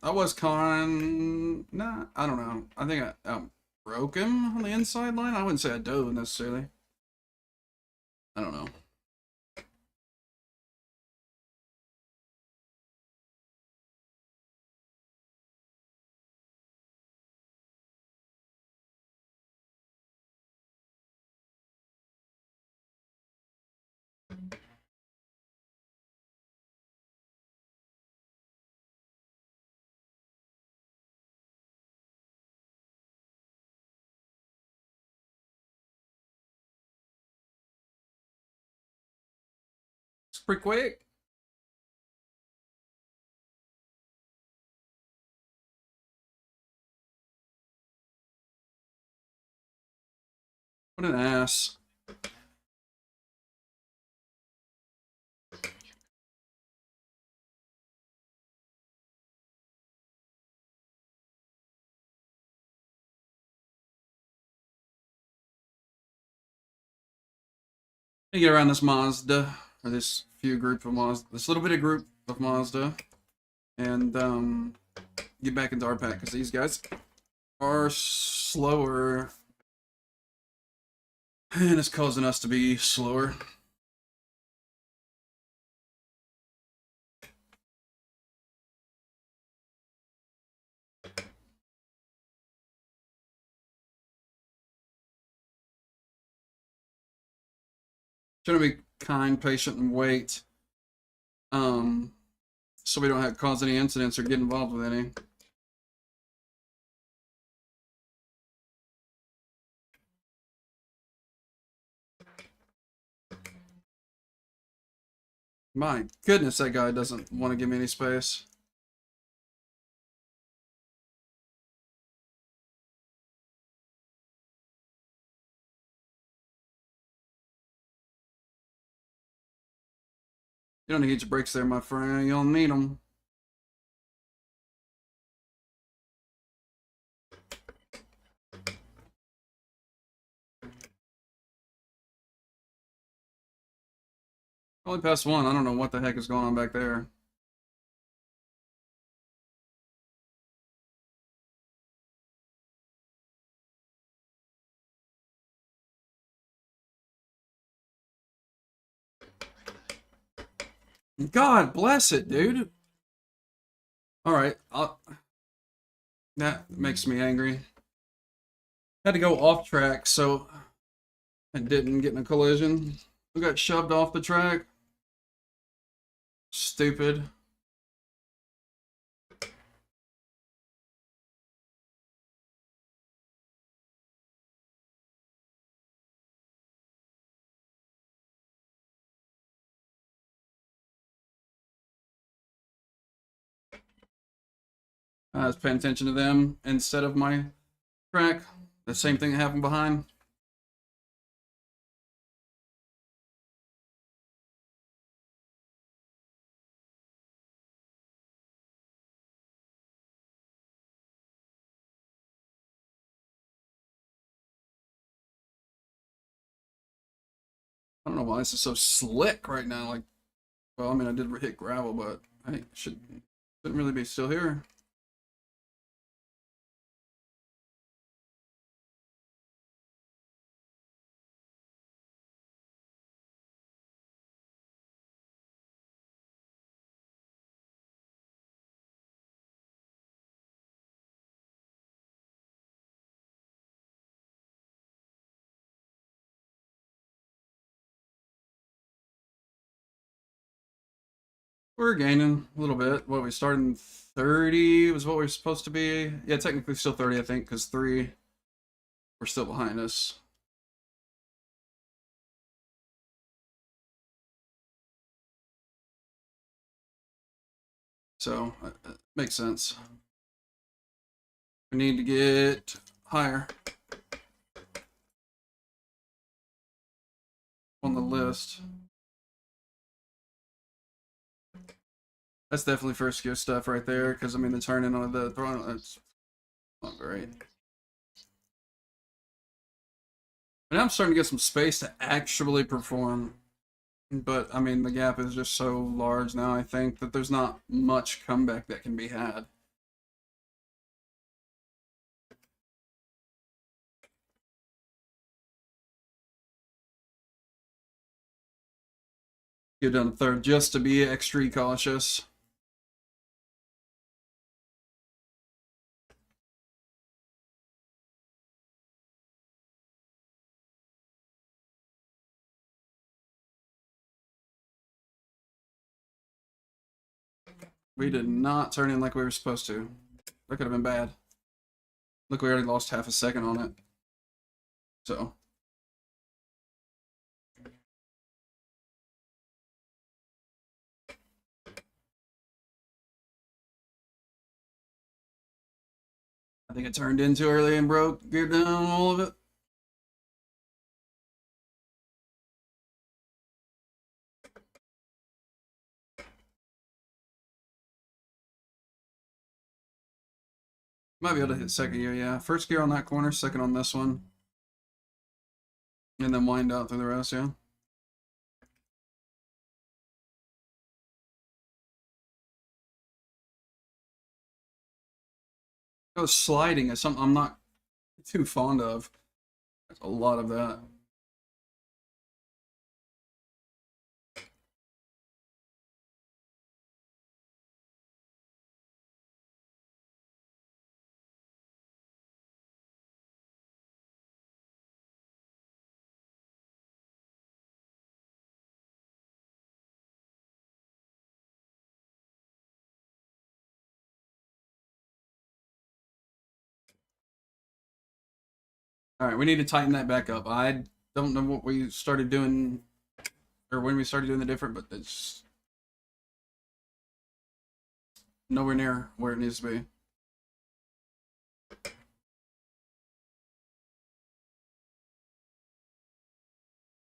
I was nah, I don't know. I think I broke him on the inside line. I wouldn't say I dove necessarily. I don't know. It's pretty quick. What an ass. You get around this Mazda, or this few group of Mazda, this little bit of group of Mazda, and get back into our pack because these guys are slower, and it's causing us to be slower. Trying to be kind, patient, and wait. So we don't have cause any incidents or get involved with any. My goodness, that guy doesn't want to give me any space. You don't need your brakes there, my friend. You don't need them. Only past one. I don't know what the heck is going on back there. God bless it, dude. All right, that makes me angry. Had to go off track, so I didn't get in a collision. We got shoved off the track. Stupid. I was paying attention to them instead of my track. The same thing that happened behind. I don't know why this is so slick right now. Like, well, I mean, I did hit gravel, but I shouldn't really be still here. We're gaining a little bit. What, we started in 30 was what we were supposed to be. Yeah, technically still 30, I think, because 3 were still behind us. So, makes sense. We need to get higher on the list. That's definitely first gear stuff right there, because I mean the turning on the throttle, that's not great. And I'm starting to get some space to actually perform. But I mean the gap is just so large now, I think, that there's not much comeback that can be had. Get down to third just to be extra cautious. We did not turn in like we were supposed to. That could have been bad. Look, we already lost half a second on it. So. I think it turned in too early and broke, geared down all of it. Might be able to hit second gear, yeah. First gear on that corner, second on this one. And then wind out through the rest, yeah. Oh, sliding is something I'm not too fond of. There's a lot of that. All right, we need to tighten that back up. I don't know what we started doing or when we started doing the different, but it's nowhere near where it needs to be.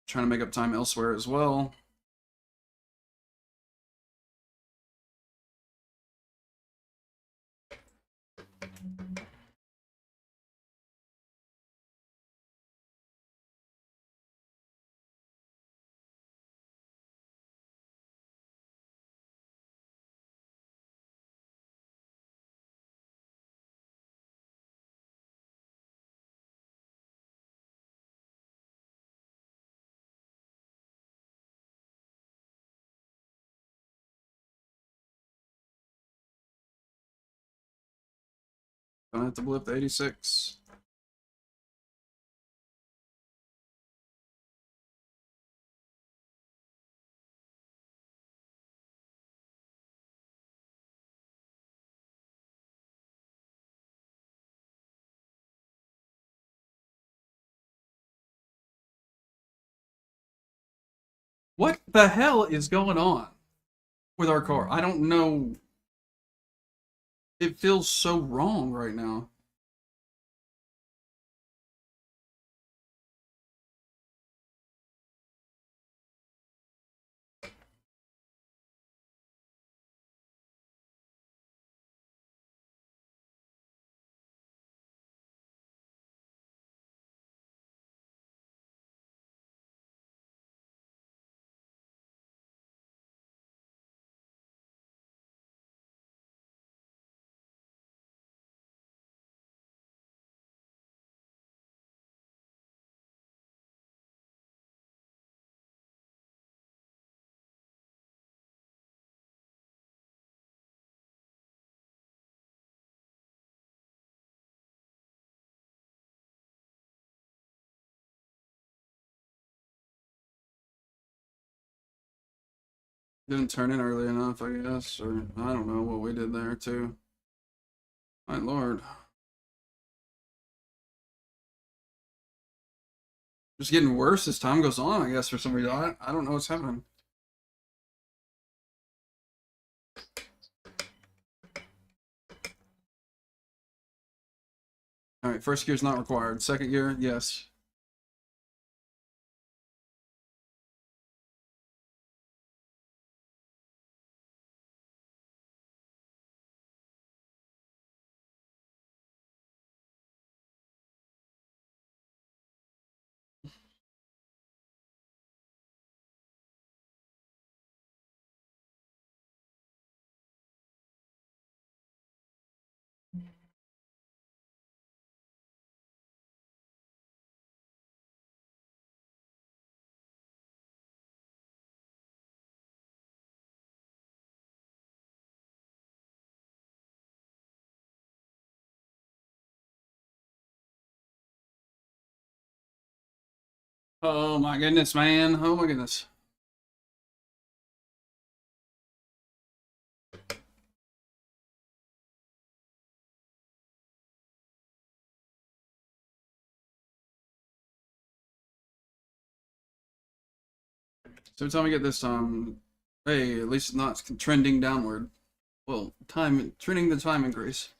Trying to make up time elsewhere as well. Gonna have to blip the 86. What the hell is going on with our car? I don't know. It feels so wrong right now. Didn't turn in early enough, I guess, or I don't know what we did there too. My lord. Just getting worse as time goes on, I guess, for some reason. I don't know what's happening. Alright, first gear's not required. Second gear, yes. Oh my goodness, man. Oh my goodness. So every time we get this, hey, at least it's not trending downward. Well, trending the time increase.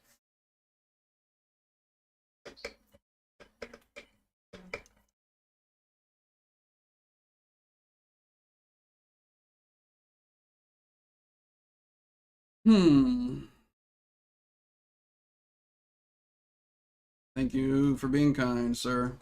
Hmm. Thank you for being kind, sir.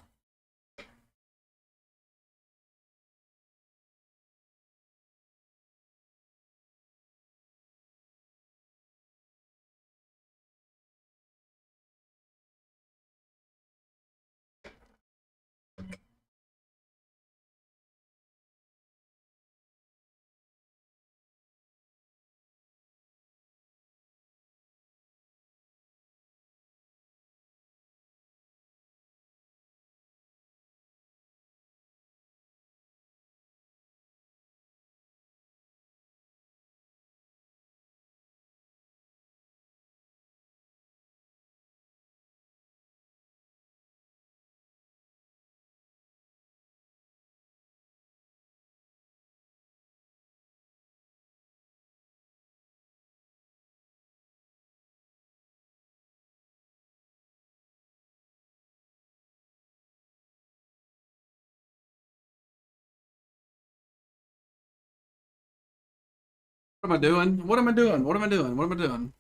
What am I doing? What am I doing? What am I doing? What am I doing?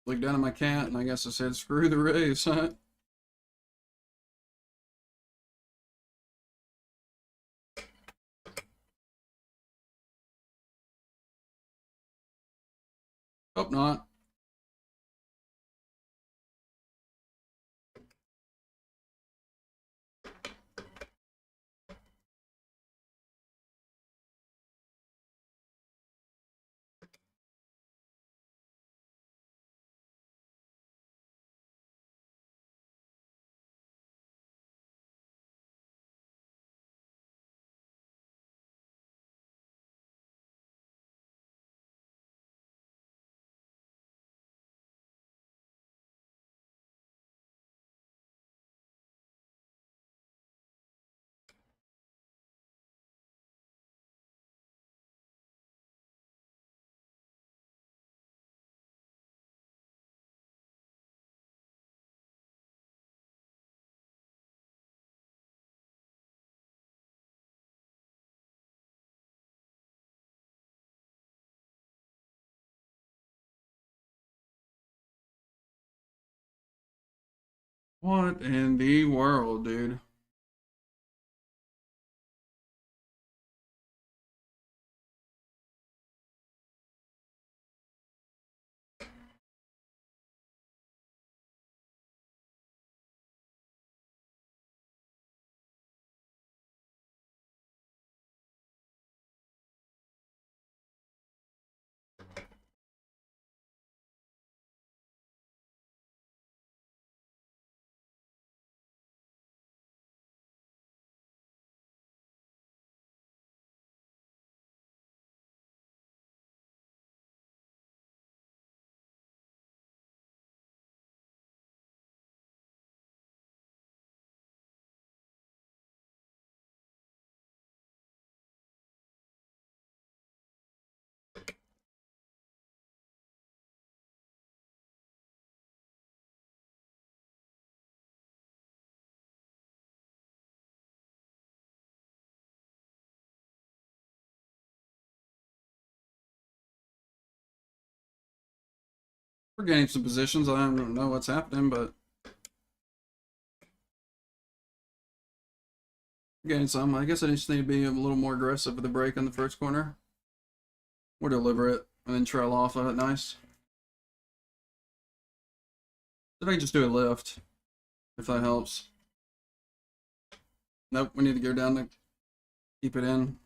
Look down at my cat, and I guess I said, screw the race, huh? Hope not. What in the world, dude? We're gaining some positions. I don't know what's happening, but we're getting some. I guess I just need to be a little more aggressive with the brake on the first corner. Or deliberate, and then trail off of it nice. If I can just do a lift, if that helps. Nope, we need to go down to keep it in.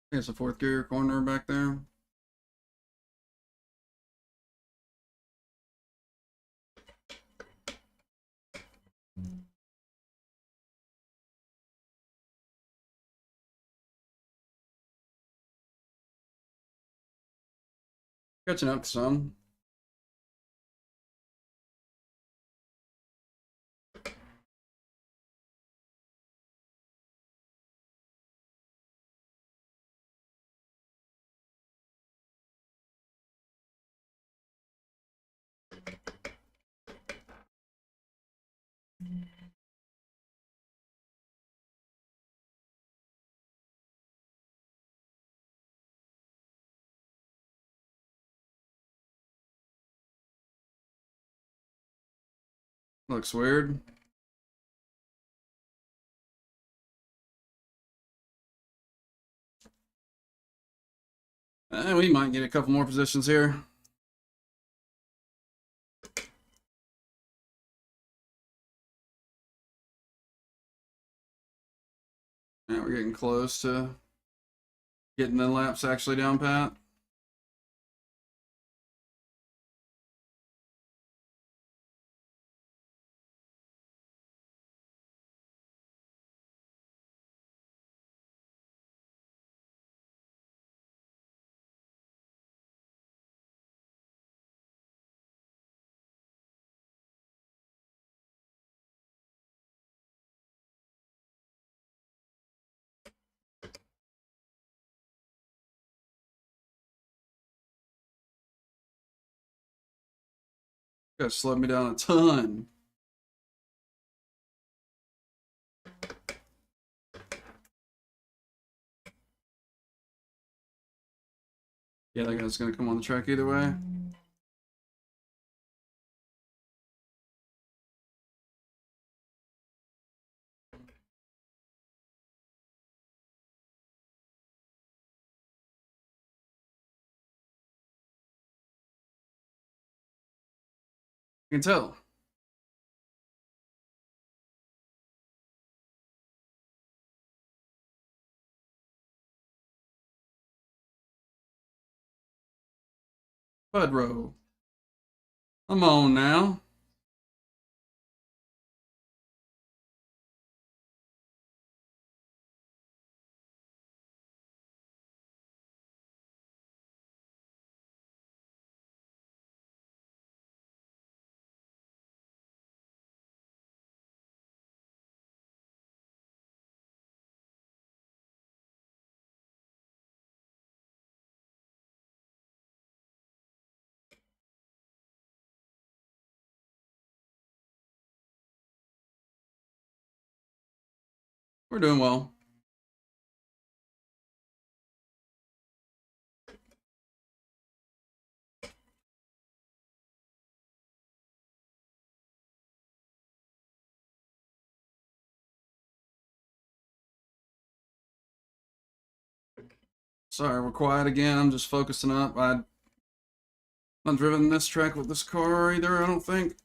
There's a fourth gear corner back there. Catching up some. Looks weird. We might get a couple more positions here. Yeah, we're getting close to getting the laps actually down pat. Gotta slow me down a ton. Yeah, that guy's gonna come on the track either way. You can tell. Pedro. Come on now. We're doing well. Sorry, we're quiet again. I'm just focusing up. I've not driven this track with this car either, I don't think.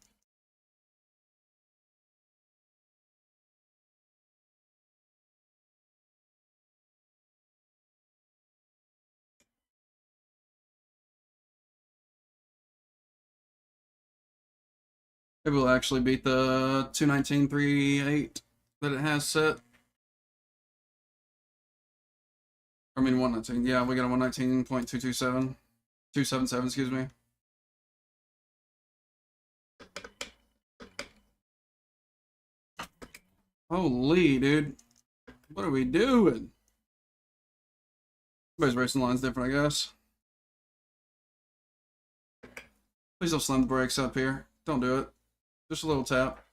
Maybe we'll actually beat the 219.38 that it has set. I mean 119. Yeah, we got a 119.227. 277, excuse me. Holy, dude. What are we doing? Everybody's racing line's different, I guess. Please don't slam the brakes up here. Don't do it. Just a little tap.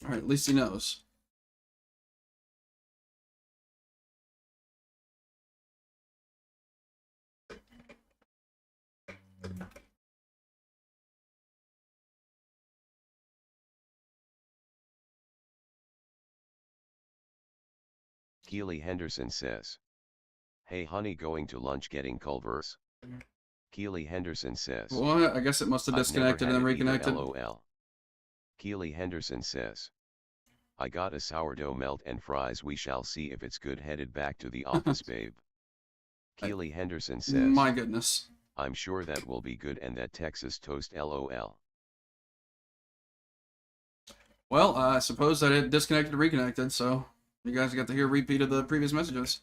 Alright, at least he knows.
Keely Henderson says, "Hey honey, going to lunch getting Culver's?" Keely Henderson says,
What? I guess it must have disconnected and then reconnected.
LOL. Keely Henderson says, "I got a sourdough melt and fries. We shall see if it's good. Headed back to the office, babe." Keely Henderson says,
My goodness.
"I'm sure that will be good, and that Texas toast LOL."
Well, I suppose that it disconnected and reconnected, so you guys got to hear a repeat of the previous messages.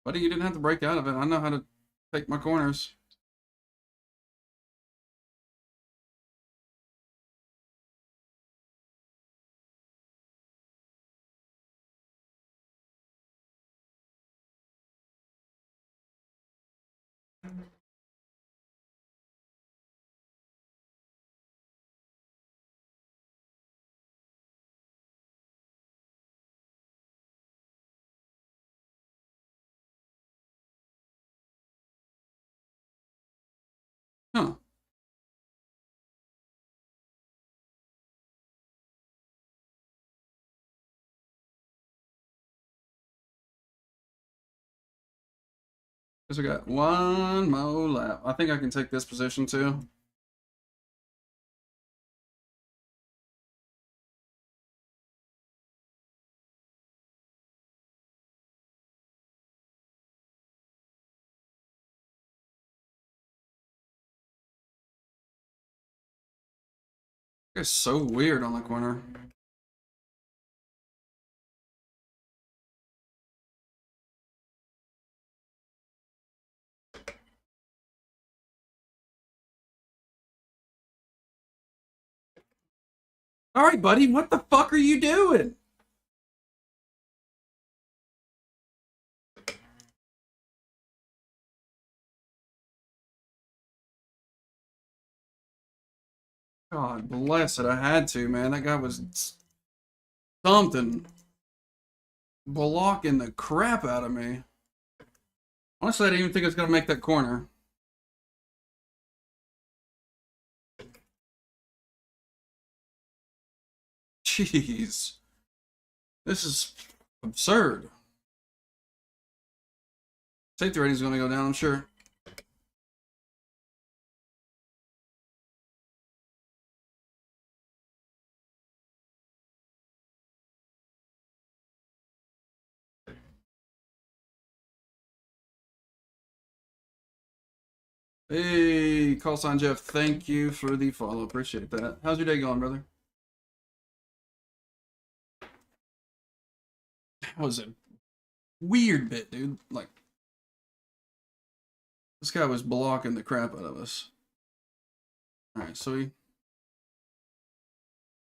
Buddy, you didn't have to break out of it. I know how to take my corners. Huh. Guess we got one more lap. I think I can take this position too. It's so weird on the corner. All right, buddy, what the fuck are you doing? God bless it. I had to, man. That guy was something blocking the crap out of me. Honestly, I didn't even think it was going to make that corner. Jeez. This is absurd. Safety rating is going to go down, I'm sure. Hey, call sign Jeff, thank you for the follow. Appreciate that. How's your day going, brother? That was a weird bit, dude. Like, this guy was blocking the crap out of us. Alright, so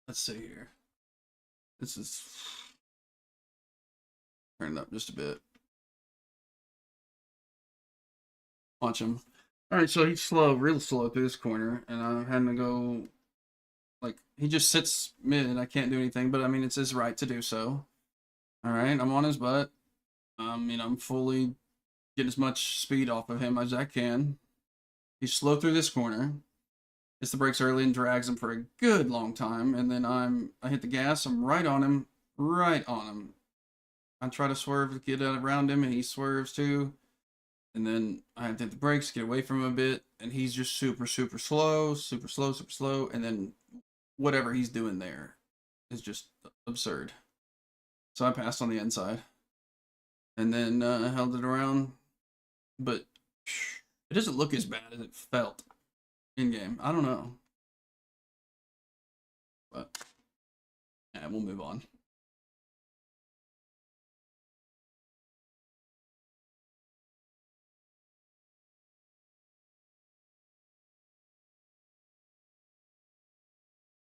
let's see here. This is... Turn it up just a bit. Watch him. Alright, so he's slow, real slow through this corner, and I'm having to go... Like, he just sits mid, and I can't do anything, but I mean, it's his right to do so. Alright, I'm on his butt. I'm fully getting as much speed off of him as I can. He's slow through this corner. Hits the brakes early and drags him for a good long time, and then I hit the gas, I'm right on him. I try to swerve to get out around him, and he swerves too. And then I have to hit the brakes, get away from him a bit, and he's just super slow, and then whatever he's doing there is just absurd. So I passed on the inside, and then held it around, but it doesn't look as bad as it felt in game. I don't know, but yeah, we'll move on.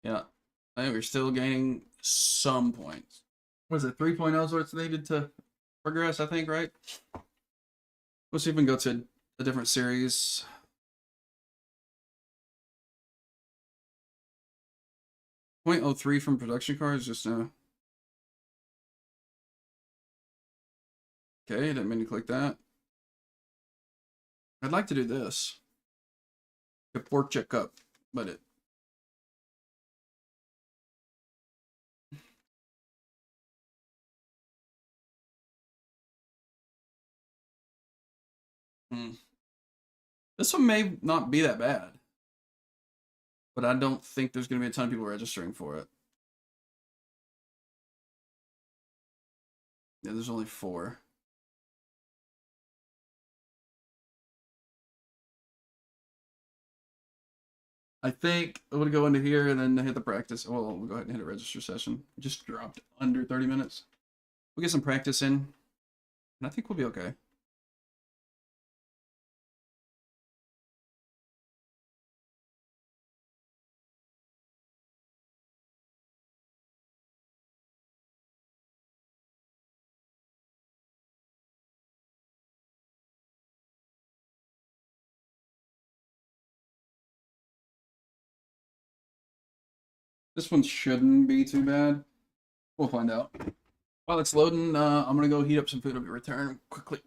Yeah, I think we're still gaining some points. Was it 3.0 is what's needed to progress, I think, right? Let's see if we can go to a different series. 0.03 from production cars, just now. Okay, didn't mean to click that. I'd like to do this. The pork check up, but it. This one may not be that bad, but I don't think there's going to be a ton of people registering for it. Yeah, there's only 4. I think I'm going to go into here and then hit the practice. Well, we'll go ahead and hit a register session. Just dropped under 30 minutes. We'll get some practice in, and I think we'll be okay. This one shouldn't be too bad. We'll find out. While it's loading, I'm going to go heat up some food. I'll be return quickly.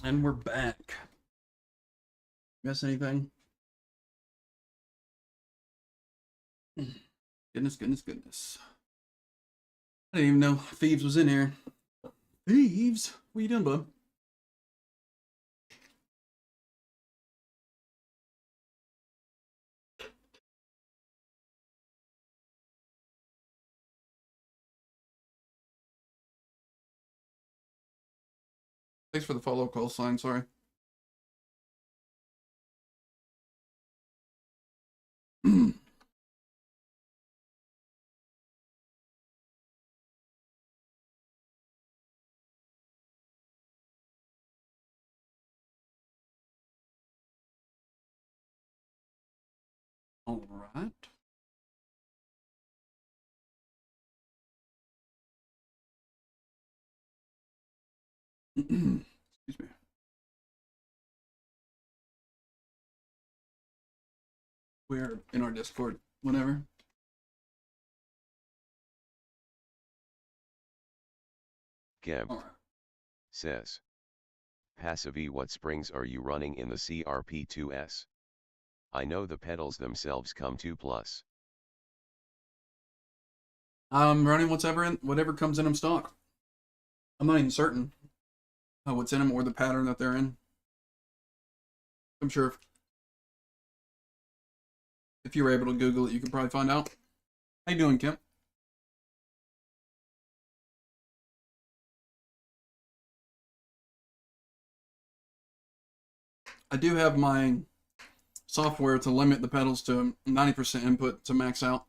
And we're back. Miss anything? Goodness. I didn't even know Thieves was in here. Thieves? What you doing, bud? Thanks for the follow call sign, sorry. All right. Excuse me. We're in our Discord whenever.
Geb
All right.
says, Passive, what springs are you running in the CRP2S? I know the pedals themselves come 2+.
I'm running whatever comes in them stock. I'm not even certain what's in them or the pattern that they're in. I'm sure if you were able to Google it, you could probably find out. How you doing, Kemp? I do have my software to limit the pedals to 90% input to max out.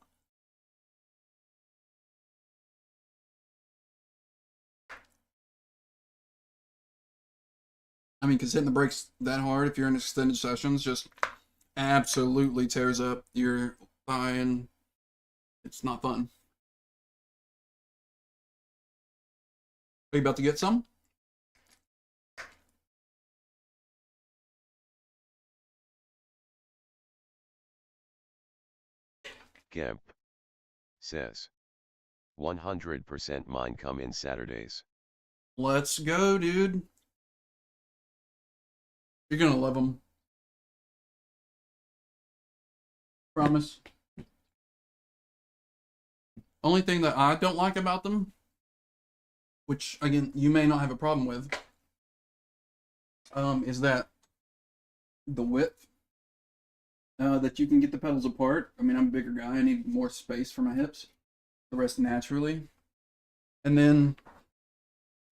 I mean, because hitting the brakes that hard, if you're in extended sessions, just absolutely tears up your thigh, and it's not fun. Are you about to get some?
Geb says, 100% mine come in Saturdays.
Let's go, dude. You're gonna love them. Promise. Only thing that I don't like about them, which again you may not have a problem with, is that the width that you can get the pedals apart. I mean, I'm a bigger guy. I need more space for my hips. The rest naturally. And then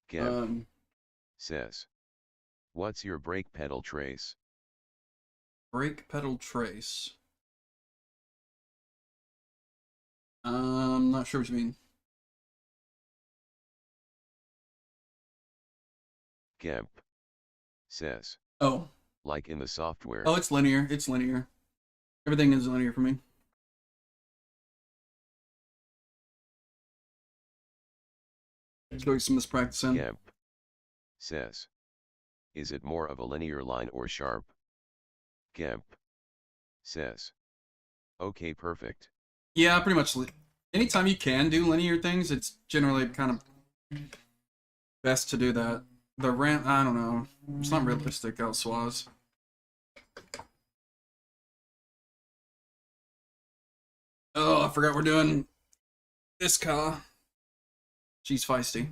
Geb says, what's your brake pedal trace?
brake pedal trace. Not sure what you mean.
Geb says,
Oh.
like in the software.
Oh, it's linear. It's linear. Everything is linear for me. Let's go get some of this practice in.
Geb says, is it more of a linear line or sharp? Geb says, okay, perfect.
Yeah, pretty much. Anytime you can do linear things, it's generally kind of best to do that. The ramp, I don't know. It's not realistic elsewise. Oh, I forgot we're doing this car. She's feisty.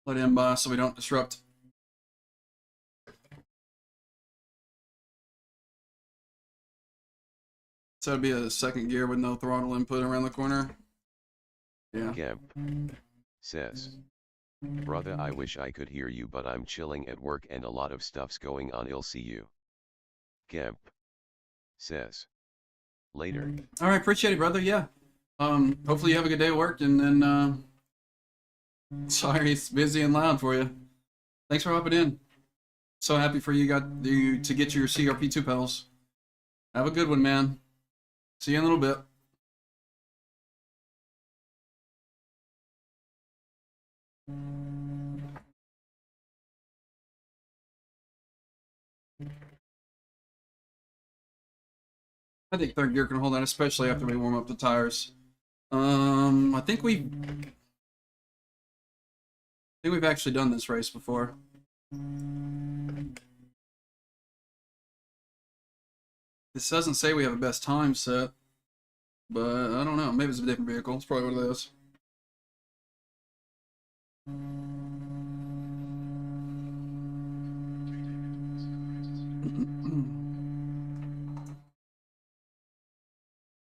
Let him by so we don't disrupt. So it'd be a second gear with no throttle input around the corner. Yeah.
Geb says, brother, I wish I could hear you, but I'm chilling at work and a lot of stuff's going on. I'll see you. Geb says, later.
All right, appreciate it, brother. Yeah. Hopefully you have a good day at work, and then sorry it's busy and loud for you. Thanks for hopping in. So happy for you to get your CRP2 pedals. Have a good one, man. See you in a little bit. I think third gear can hold that, especially after we warm up the tires. I think we've actually done this race before. This doesn't say we have a best time set, but I don't know. Maybe it's a different vehicle. It's probably one of those.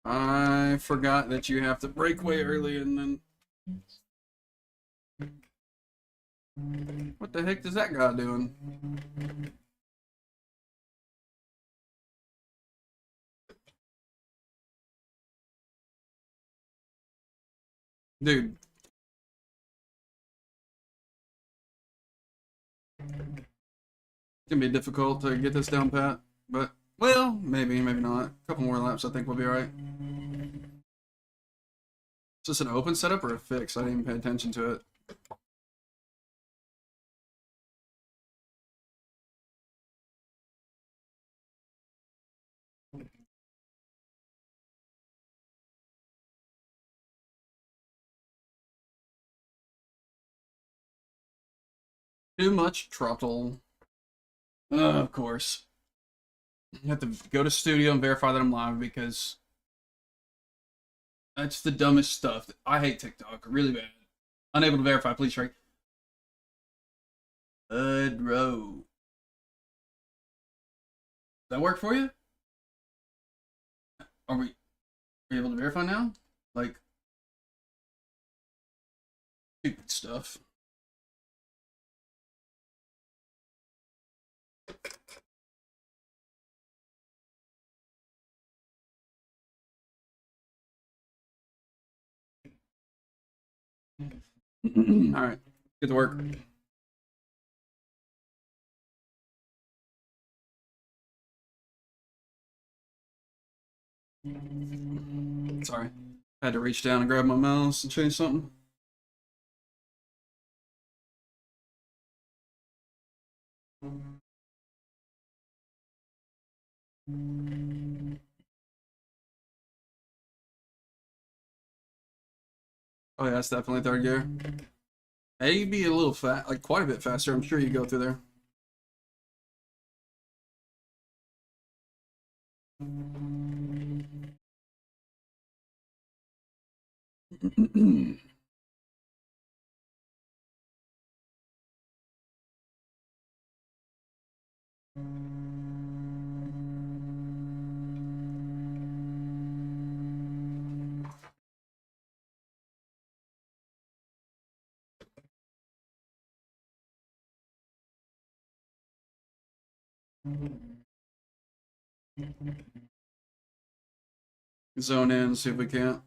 I forgot that you have to brake way early and then... What the heck is that guy doing? Dude. It's gonna be difficult to get this down pat, but, well, maybe, maybe not. A couple more laps, I think we'll be alright. Is this an open setup or a fix? I didn't even pay attention to it. Too much throttle. Of course. I have to go to studio and verify that I'm live because that's the dumbest stuff. I hate TikTok really bad. Unable to verify, please strike. Row. Does that work for you? Are we able to verify now? Like, stupid stuff. All right, get to work. Sorry, had to reach down and grab my mouse and change something. Oh yeah, it's definitely third gear. Maybe a little fat, like quite a bit faster. I'm sure you go through there. Zone in, see if we can't.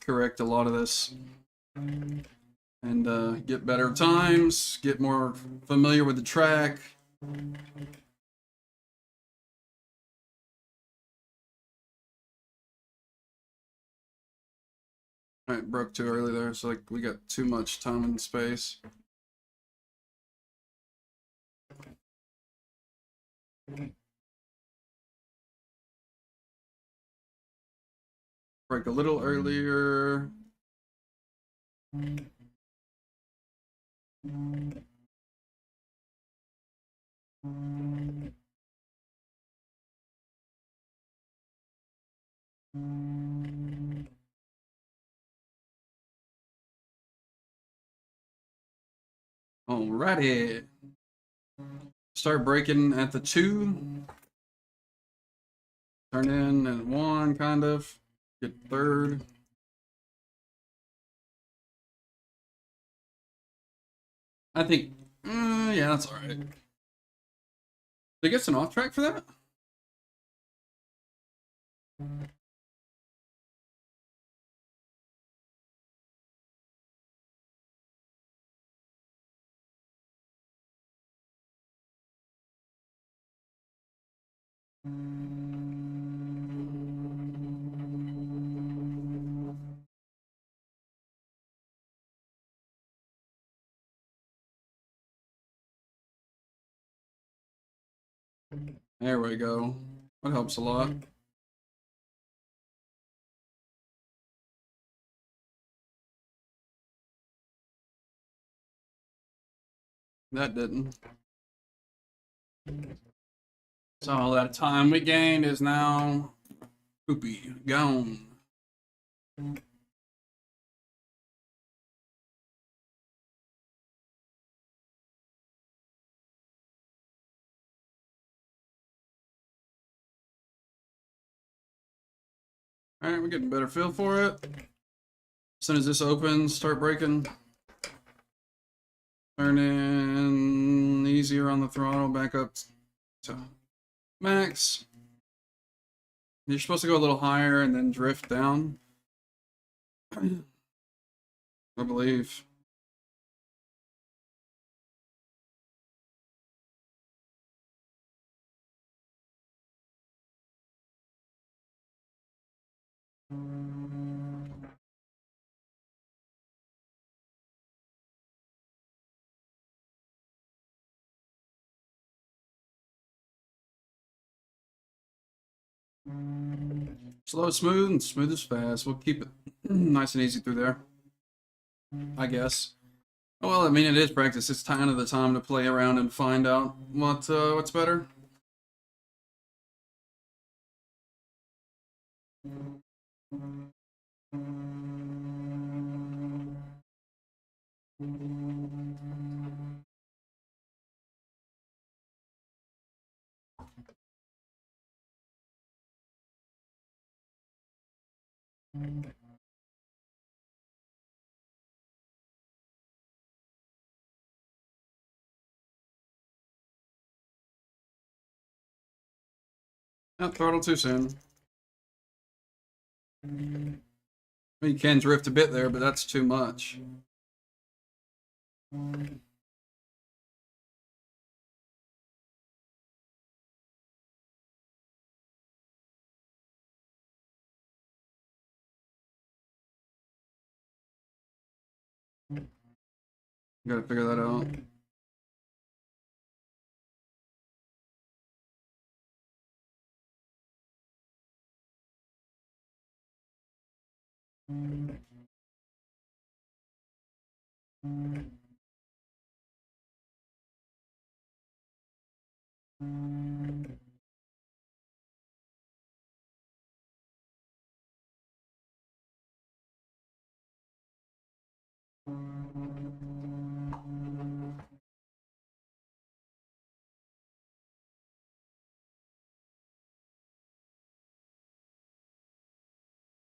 Correct a lot of this. And get better times, get more familiar with the track. Alright, broke too early there, so like we got too much time and space. Break a little earlier. Alrighty. Start braking at the 2. Turn in at 1, kind of. Get third. I think, yeah, that's alright. Did they get an off track for that? There we go. That helps a lot. That didn't. So all that time we gained is now poopy gone. All right, we're getting a better feel for it. As soon as this opens, start braking. Turning easier on the throttle, back up to max. You're supposed to go a little higher and then drift down, I believe. Slow, smooth, and smooth is fast. We'll keep it nice and easy through there, I guess. Oh, well, I mean, it is practice. It's kind of the time to play around and find out what's better. Not throttle too soon. You can drift a bit there, but that's too much. You gotta figure that out.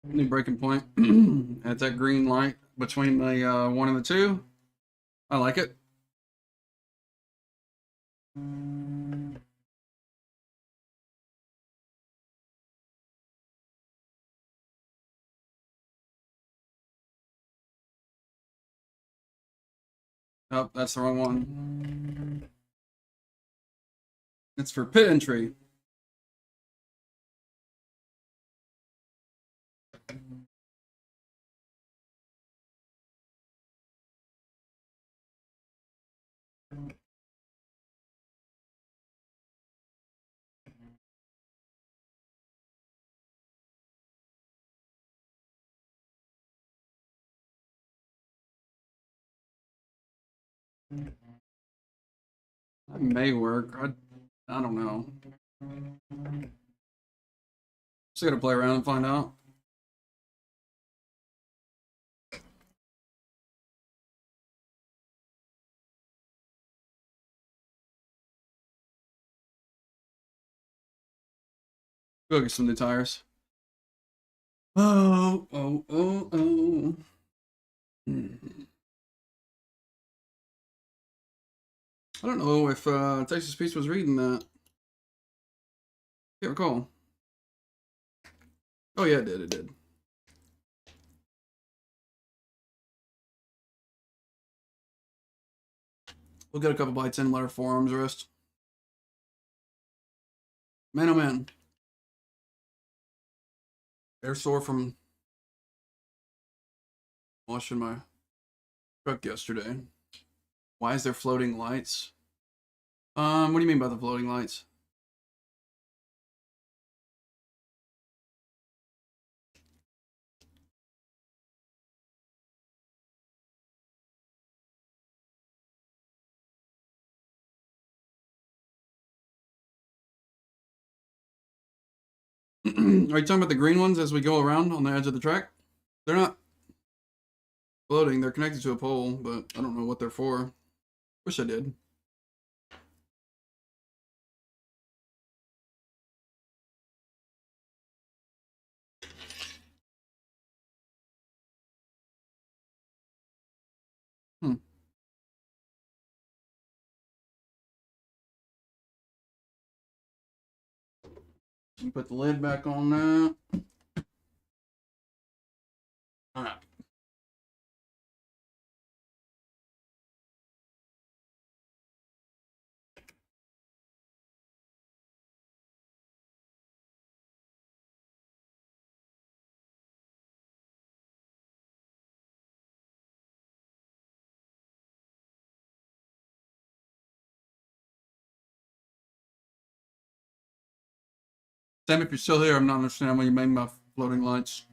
New breaking point at that green light between the 1 and the 2. I like it. Oh, that's the wrong one. It's for pit entry. That may work. I don't know. Just gotta play around and find out. Go get some new tires. Oh, oh, oh, oh. I don't know if Texas Peace was reading that. Can't recall. Oh yeah, it did. It did. We'll get a couple bites in, let our forearms rest. Man, oh man. They're sore from washing my truck yesterday. Why is there floating lights? What do you mean by the floating lights? you talking about the green ones as we go around on the edge of the track? They're not floating. They're connected to a pole, but I don't know what they're for. Wish I did. Hmm. Put the lid back on that. All right. Sam, if you're still here, I'm not understanding why you made my floating lights.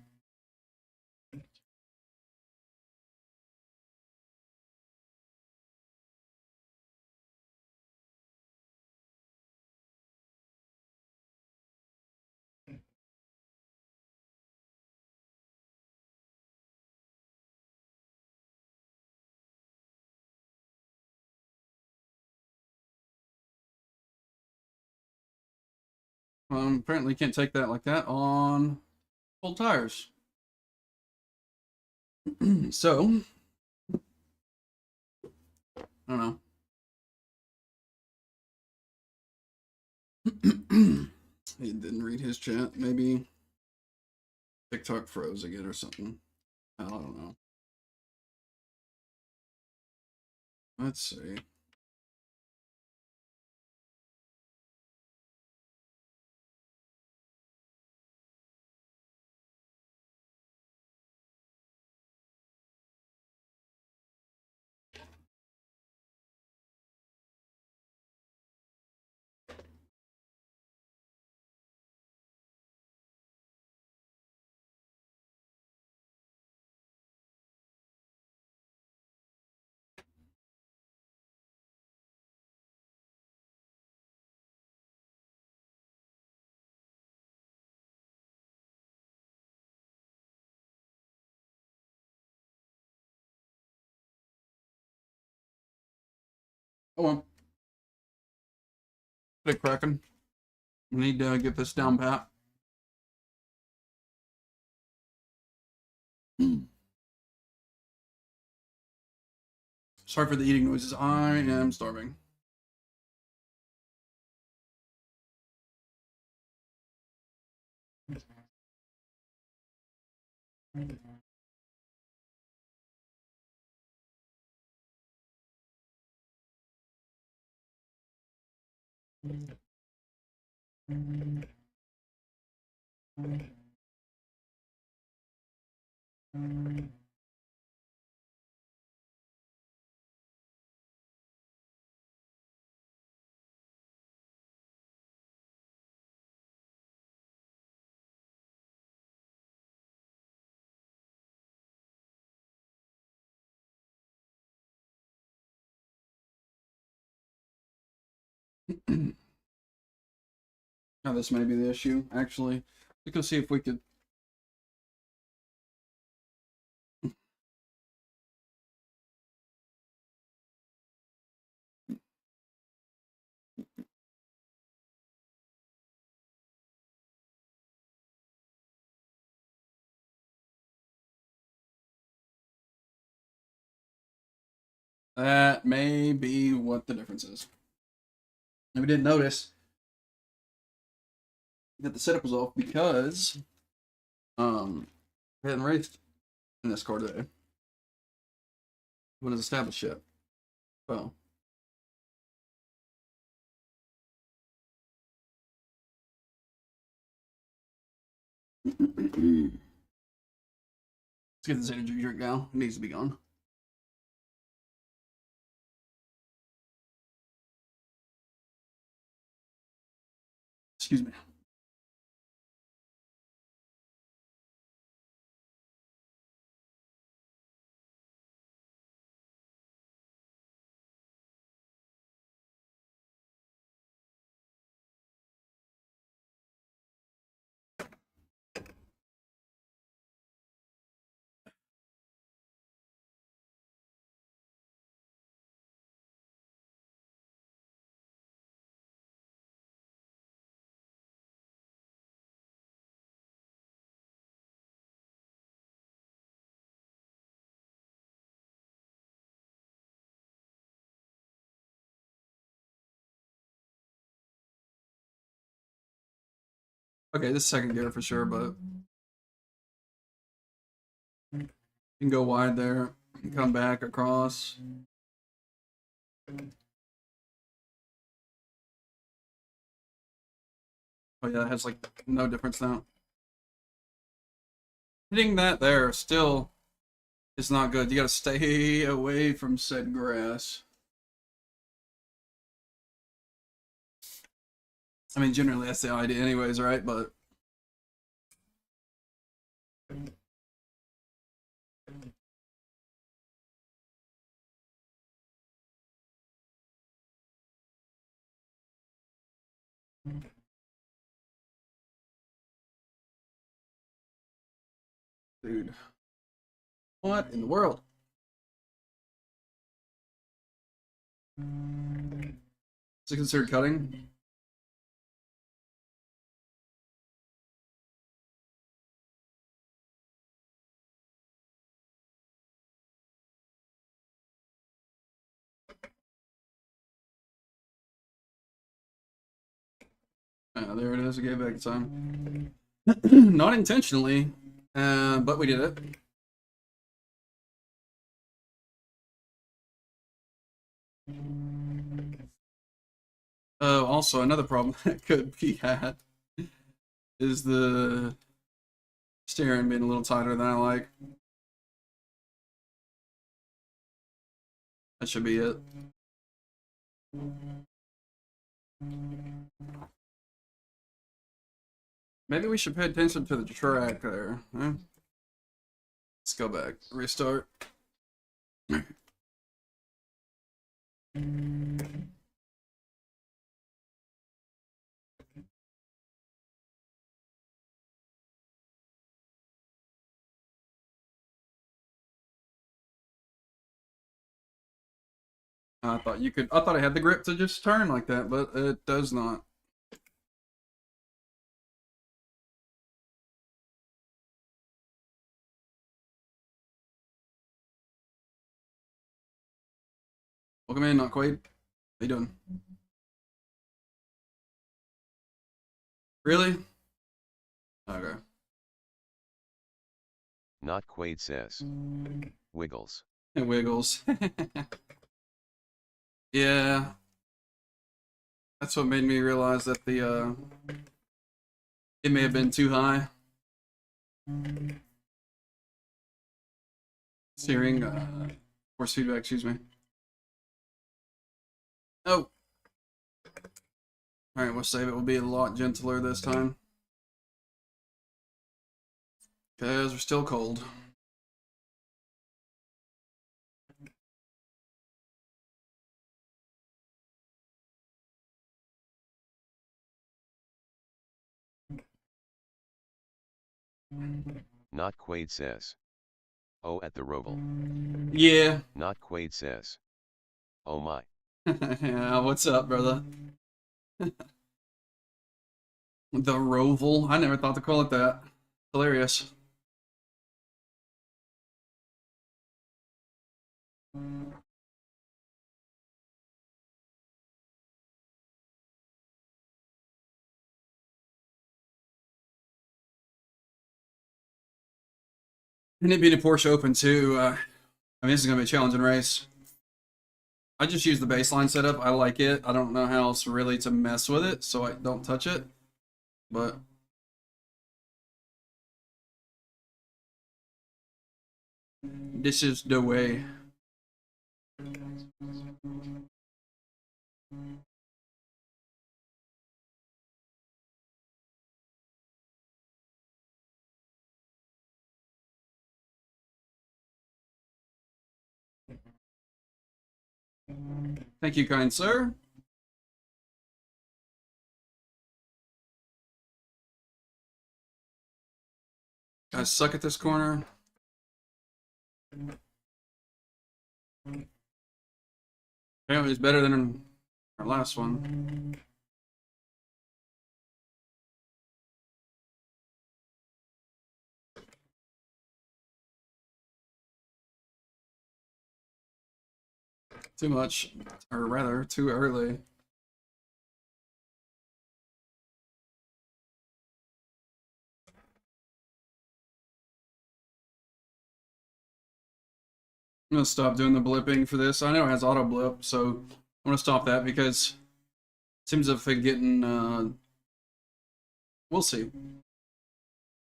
Apparently you can't take that like that on full tires. So, I don't know. He didn't read his chat. Maybe TikTok froze again or something. I don't know. Let's see. Oh well. Get it cracking. We need to get this down pat. Sorry for the eating noises. I am starving. Now this may be the issue, actually. Let's go see if we could. That may be what the difference is. And we didn't notice that the setup was off because we hadn't raced in this car today. What is established yet? Well. Let's get this energy drink down. It needs to be gone. Excuse me. Okay, this is second gear for sure, but you can go wide there, come back across. Oh yeah, it has like no difference now. Hitting that there still is not good. You gotta stay away from said grass. I mean, generally that's the idea anyways, right? But dude, what in the world? Is it considered cutting? There it is. I gave back time. Not intentionally, but we did it. Also, another problem that could be had is the steering being a little tighter than I like. That should be it. Maybe we should pay attention to the track there. Huh? Let's go back. Restart. I thought you could. I thought I had the grip to just turn like that, but it does not. Welcome in, not Quaid. How you doing? Really? Okay.
Not Quaid says. Wiggles.
It wiggles. Yeah. That's what made me realize that the it may have been too high. Steering, force feedback, excuse me. Oh. Alright, we'll save it. We'll be a lot gentler this time. Because we're still cold.
Not Quaid says. Oh, at the Roval.
Yeah.
Not Quaid says. Oh my.
Yeah, what's up, brother? The Roval. I never thought to call it that. Hilarious. And it being a Porsche Open too, I mean, this is going to be a challenging race. I just use the baseline setup. I like it. I don't know how else really to mess with it, so I don't touch it. But this is the way. Thank you, kind sir. Guys suck at this corner. Apparently it's better than our last one. Too much, or rather, too early. I'm gonna stop doing the blipping for this. I know it has auto blip, so I'm gonna stop that because it seems if it's getting, we'll see.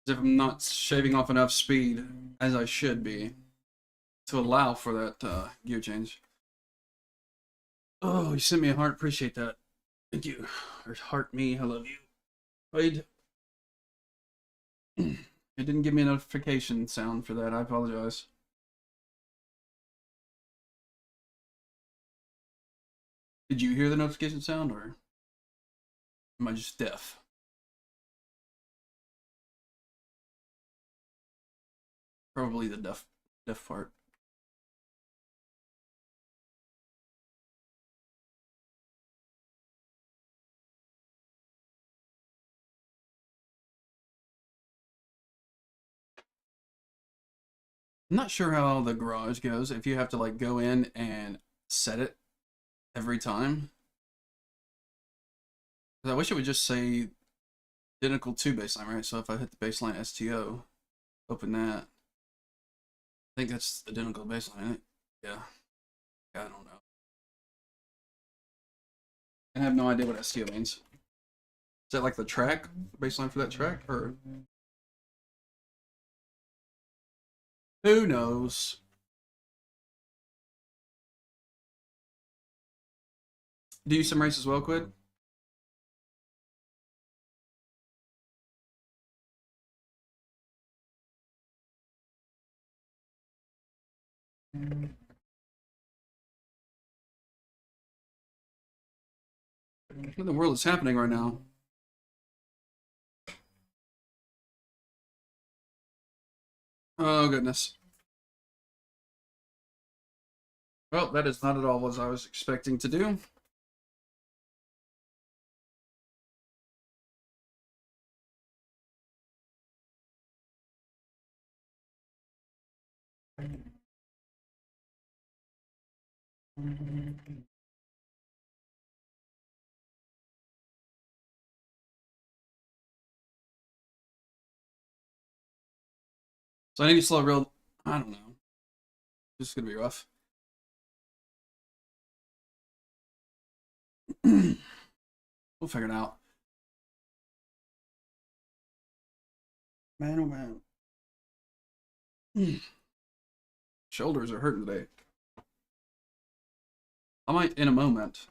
As if I'm not shaving off enough speed as I should be to allow for that gear change. Oh, you sent me a heart. Appreciate that. Thank you. Or heart me. I love you. Wait. It didn't give me a notification sound for that. I apologize. Did you hear the notification sound, or am I just deaf? Probably the deaf part. I'm not sure how the garage goes. If you have to like go in and set it every time. I wish it would just say identical to baseline, right? So if I hit the baseline STO, open that. I think that's identical to baseline, isn't it? Yeah. I don't know. I have no idea what STO means. Is that like the track, baseline for that track, or who knows? Do you sim race as well, Quid? What in the world is happening right now? Oh goodness. Well, that is not at all what I was expecting to do. So I need to slow real. I don't know. This is gonna be rough. We'll figure it out. Man, oh man. Shoulders are hurting today. I might in a moment.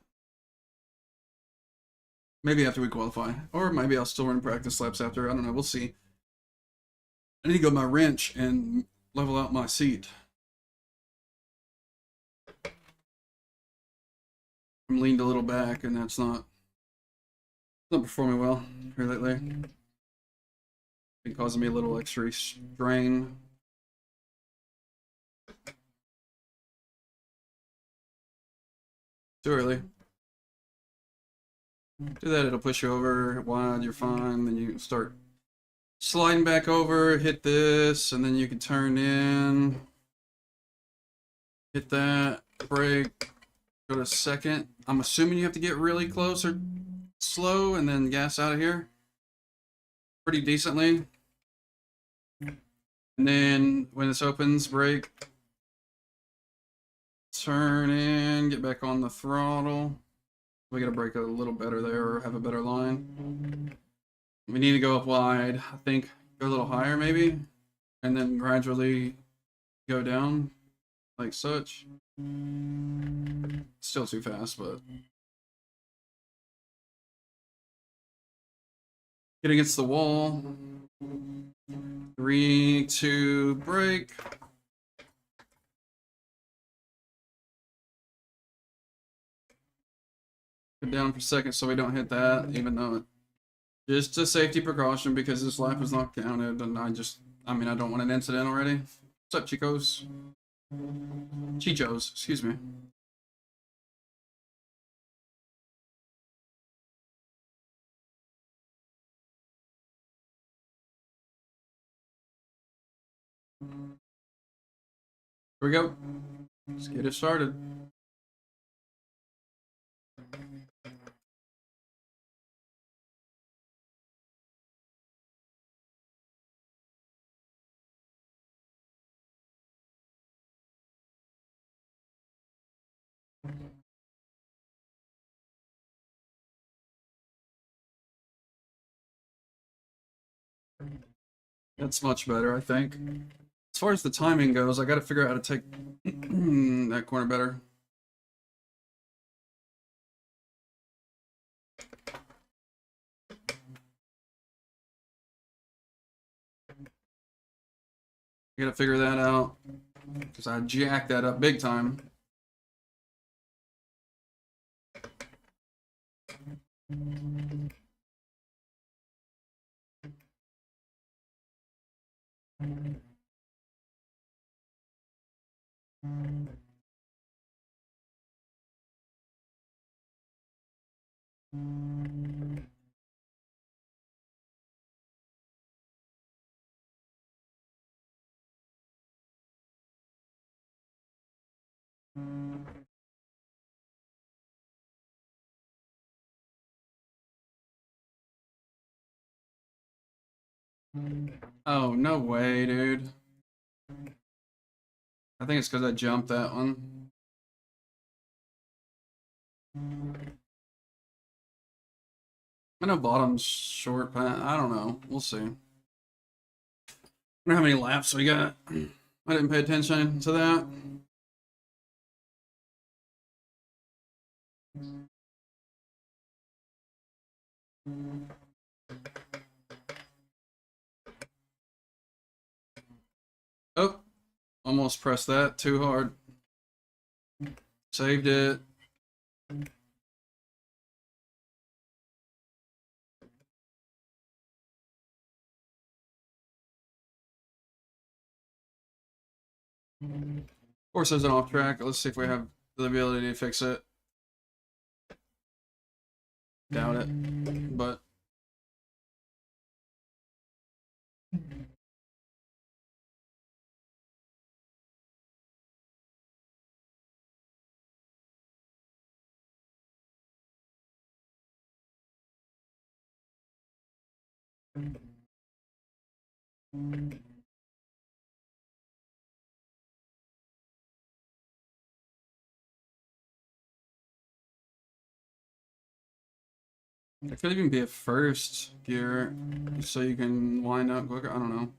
Maybe after we qualify. Or maybe I'll still run practice laps after. I don't know. We'll see. I need to go my wrench and level out my seat. I'm leaned a little back, and that's not performing well here lately. Been causing me a little extra strain. Too early. Do that, it'll push you over wide, you're fine, then you start sliding back over, hit this, and then you can turn in, hit that, brake, go to second. I'm assuming you have to get really close or slow and then gas out of here pretty decently. And then when this opens, brake, turn in, get back on the throttle. We gotta brake a little better there or have a better line. We need to go up wide. I think go a little higher maybe, and then gradually go down like such. Still too fast, but get against the wall. 3, 2, brake. Go down for a second so we don't hit that, even though it just a safety precaution because this lap is not counted, and I mean, I don't want an incident already. What's up, Chicos? Chichos, excuse me. Here we go. Let's get it started. That's much better, I think. As far as the timing goes, I got to figure out how to take that corner better. I got to figure that out because I jacked that up big time. Oh, no way, dude. I think it's because I jumped that one. I know bottom's short, but I don't know. We'll see. I don't know how many laps we got. I didn't pay attention to that. Oh, almost pressed that too hard. Saved it. Of course, there's an off track. Let's see if we have the ability to fix it. Doubt it, but it could even be a first gear, so you can wind up quicker. I don't know.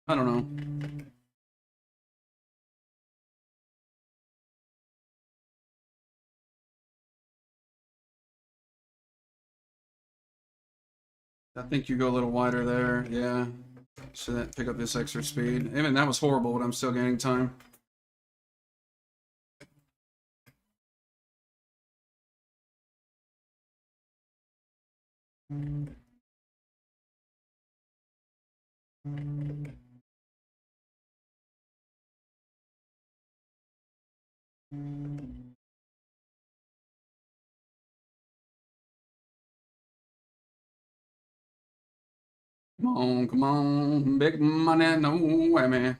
I don't know. I think you go a little wider there. Yeah. So that pick up this extra speed. Even that was horrible, but I'm still gaining time. Come on, big money, no whammy.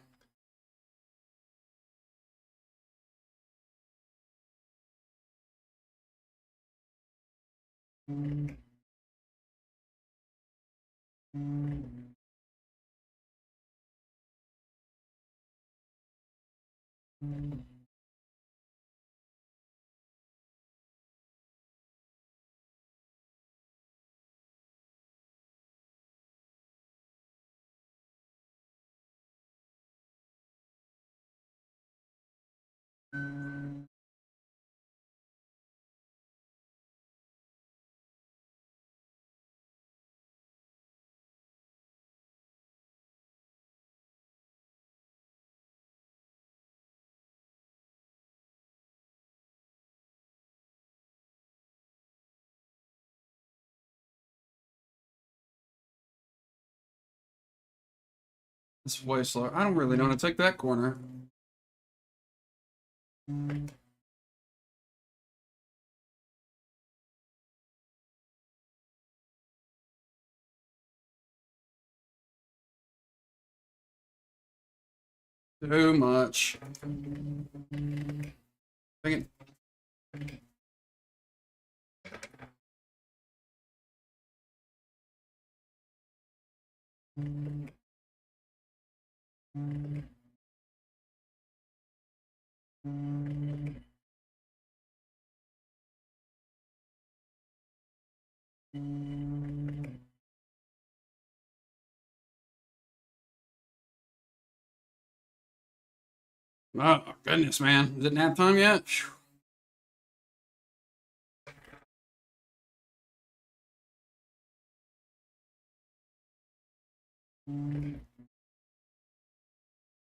It's way slower. I don't really know how to take that corner. Too much. Dang it. Oh, goodness, man. Is it nap time yet? Phew.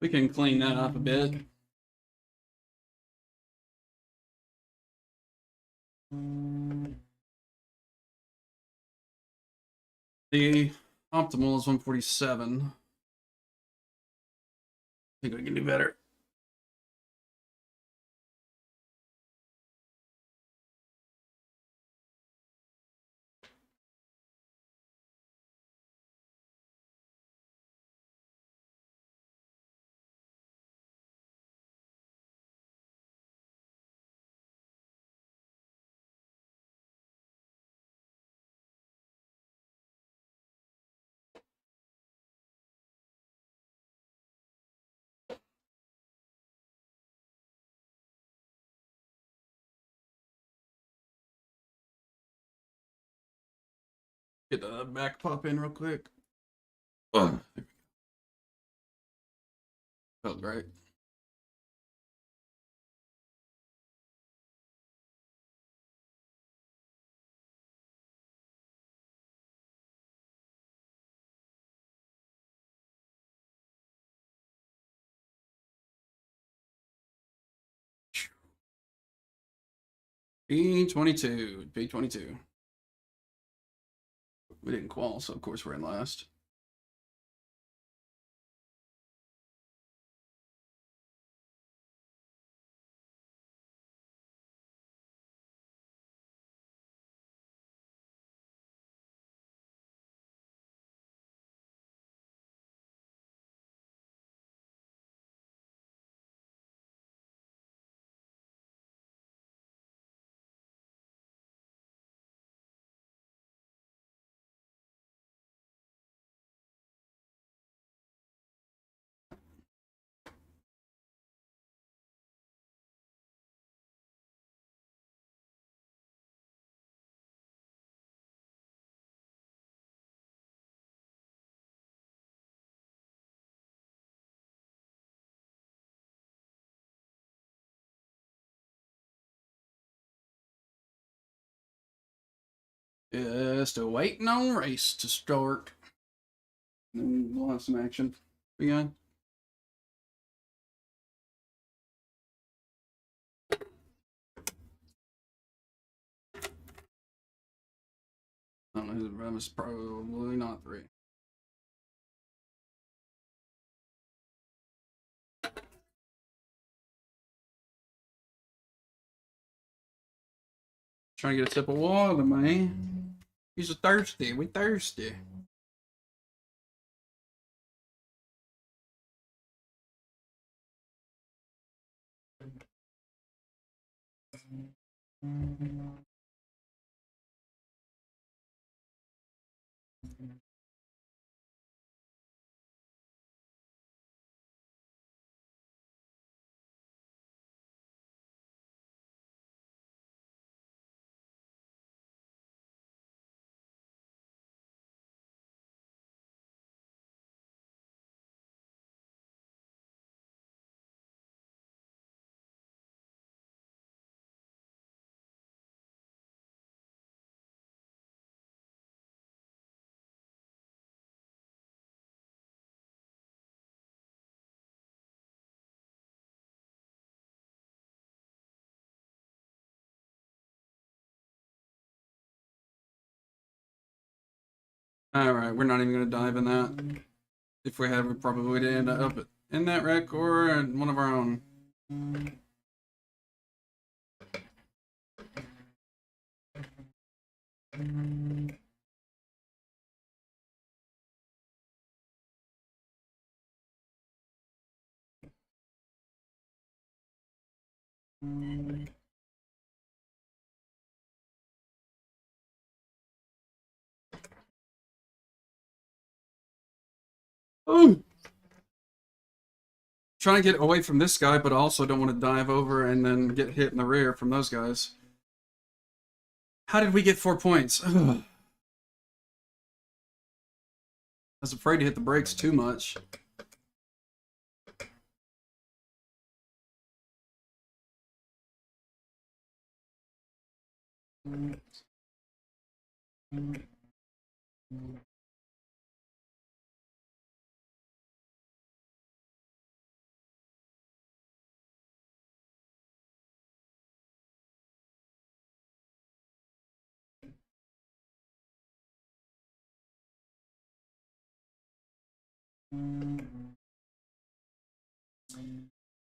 We can clean that up a bit. The optimal is 147. I think we can do better. Get the back pop in real quick. Oh, felt right. B22. B22. We didn't qual, so of course we're in last. Still waiting on race to start. And we'll have some action. Begun. I don't know who the run is. Probably not 3. Trying to get a sip of water, man. He's thirsty. We thirsty. Alright, we're not even going to dive in that. If we had, we probably would end up in that wreck or in one of our own. Oh! Trying to get away from this guy, but I also don't want to dive over and then get hit in the rear from those guys. How did we get 4 points? Ugh. I was afraid to hit the brakes too much.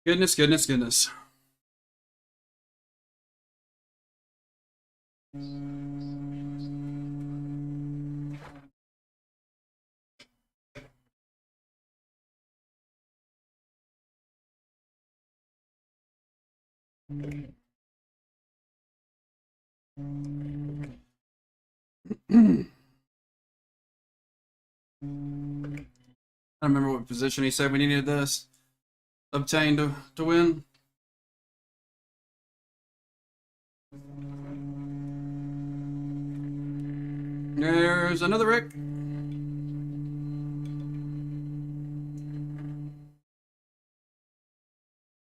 Goodness, goodness, goodness. I don't remember what position he said we needed this obtain to win. There's another Rick.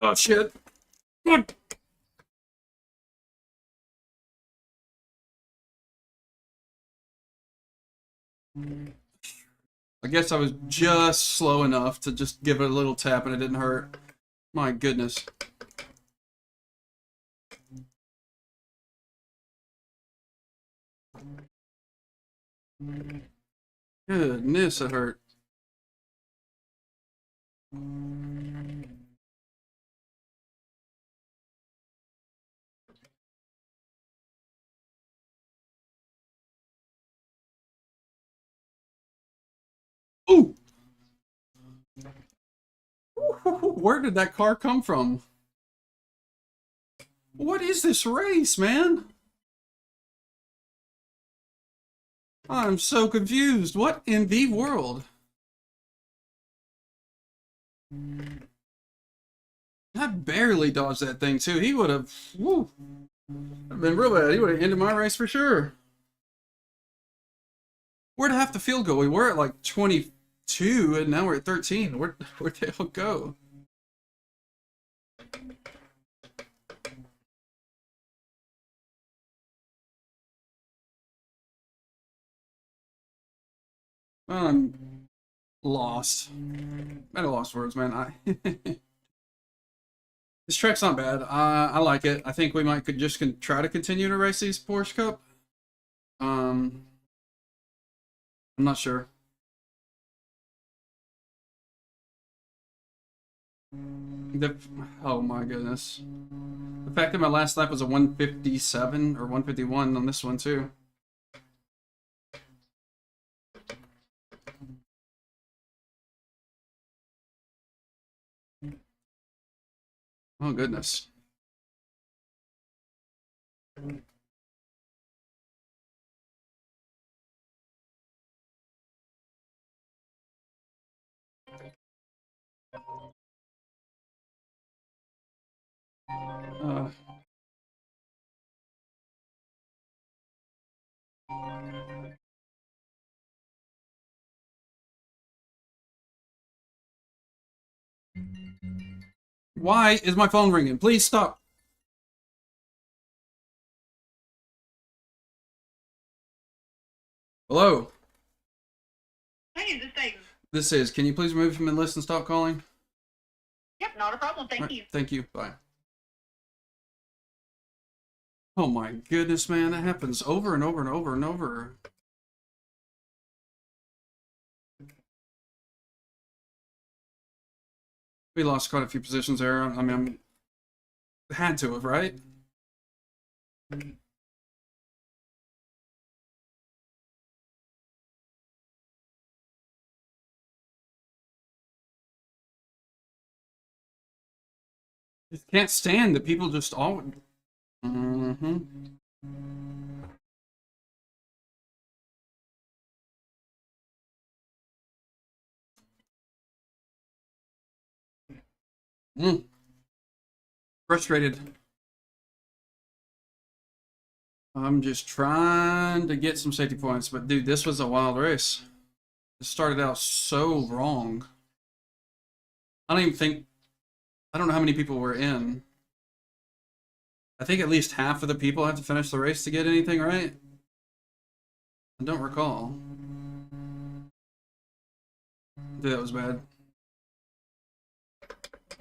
Oh shit. What? I guess I was just slow enough to just give it a little tap and it didn't hurt. My goodness. Goodness, it hurt. Ooh! Where did that car come from? What is this race, man? I'm so confused. What in the world? I barely dodged that thing, too. He would have... Woo! I've been real bad. He would have ended my race for sure. Where'd half the field go? We were at like 22, and now we're at 13. Where'd they all go? I'm lost. At a lost words, man. This track's not bad. I like it. I think we might try to continue to race these Porsche Cup. I'm not sure. Oh my goodness. The fact that my last lap was a 157 or 151 on this one too. Oh goodness. Uh, why is my phone ringing? Please stop. Hello.
Hey, is this Dave?
This is. Can you please remove from the list and stop calling?
Yep, not a problem. Thank
Right,
you.
thank you. Bye. Oh my goodness, man. That happens over and over and over and over. We lost quite a few positions there. I mean, had to have, right? Just can't stand that people just all. Mm-hmm. Mm. Frustrated. I'm just trying to get some safety points, but dude, this was a wild race. It started out so wrong. I don't know how many people were in. I think at least half of the people have to finish the race to get anything, right? I don't recall. Dude, that was bad.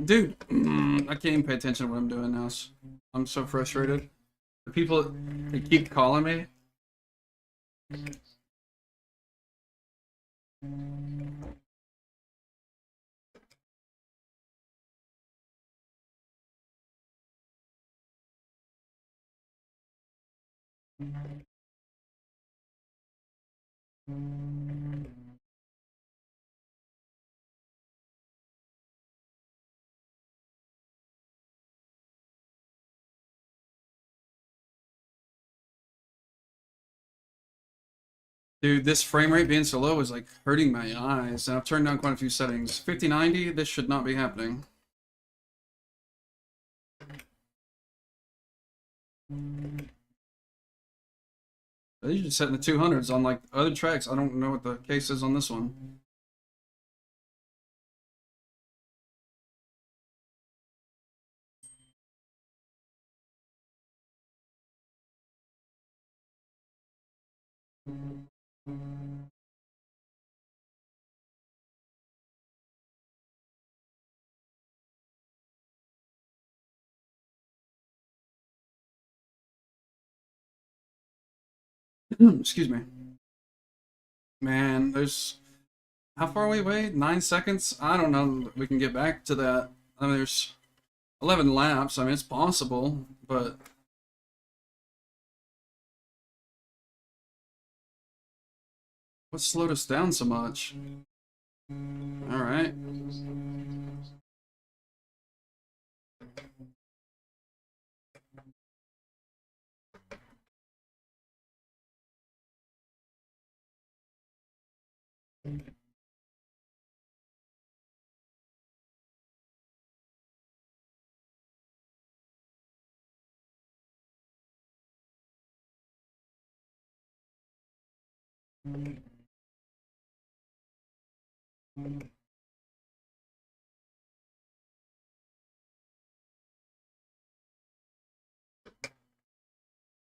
Dude, I can't even pay attention to what I'm doing now. I'm so frustrated. The people, they keep calling me. Dude, this frame rate being so low is like hurting my eyes, and I've turned down quite a few settings. 5090, this should not be happening. They usually set in the 200s on like other tracks. I don't know what the case is on this one. Excuse me. Man, there's... How far are we away? 9 seconds? I don't know. We can get back to that. I mean, there's 11 laps. I mean, it's possible, but... What slowed us down so much? Alright.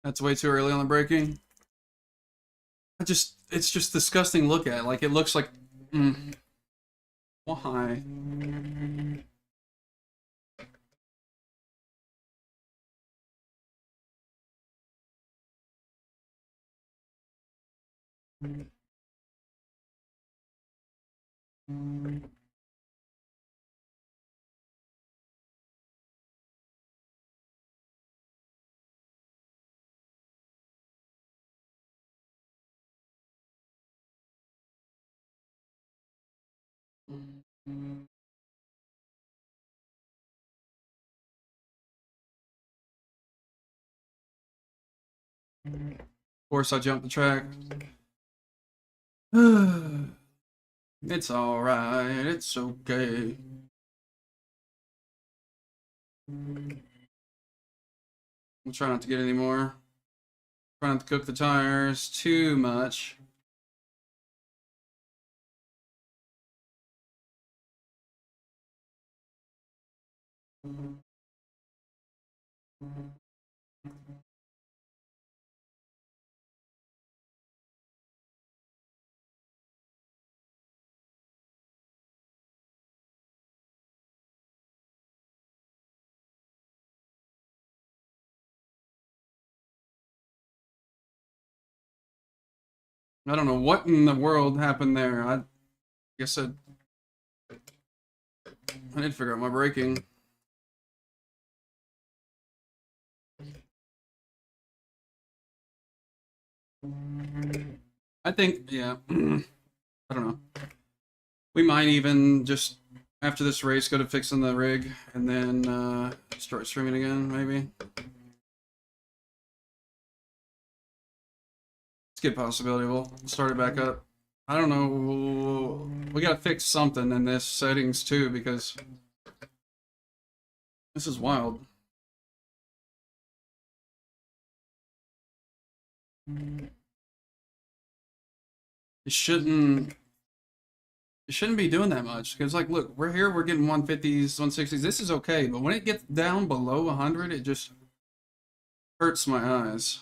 That's way too early on the braking. It's just disgusting to look at. Like, it looks like... Why? Of course, I jumped the track. It's alright, it's okay. We'll try not to get any more. Try not to cook the tires too much. I don't know what in the world happened there. I guess I need to figure out my braking. I think, yeah, I don't know. We might even just, after this race, go to fixing the rig and then start streaming again, maybe. It's a good possibility. We'll start it back up. I don't know. We gotta fix something in this settings too, because this is wild. It shouldn't be doing that much, because like, look, we're here, we're getting 150s, 160s. This is okay, but when it gets down below 100, it just Hurts my eyes.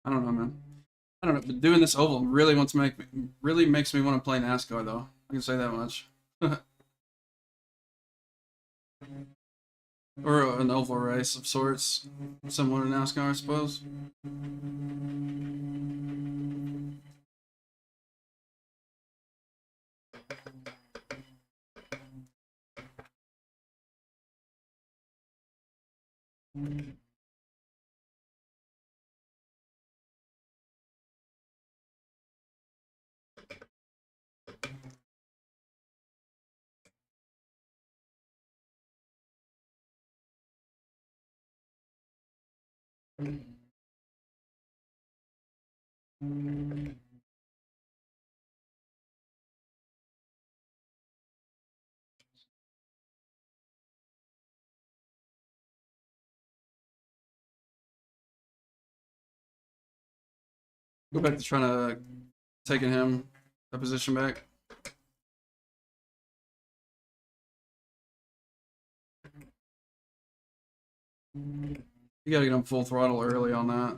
I don't know, man. I don't know, but doing this oval really really makes me want to play NASCAR, though. I can say that much. Or an oval race of sorts, similar to NASCAR, I suppose. Go back to trying to taking him a position back. You gotta get him full throttle early on that.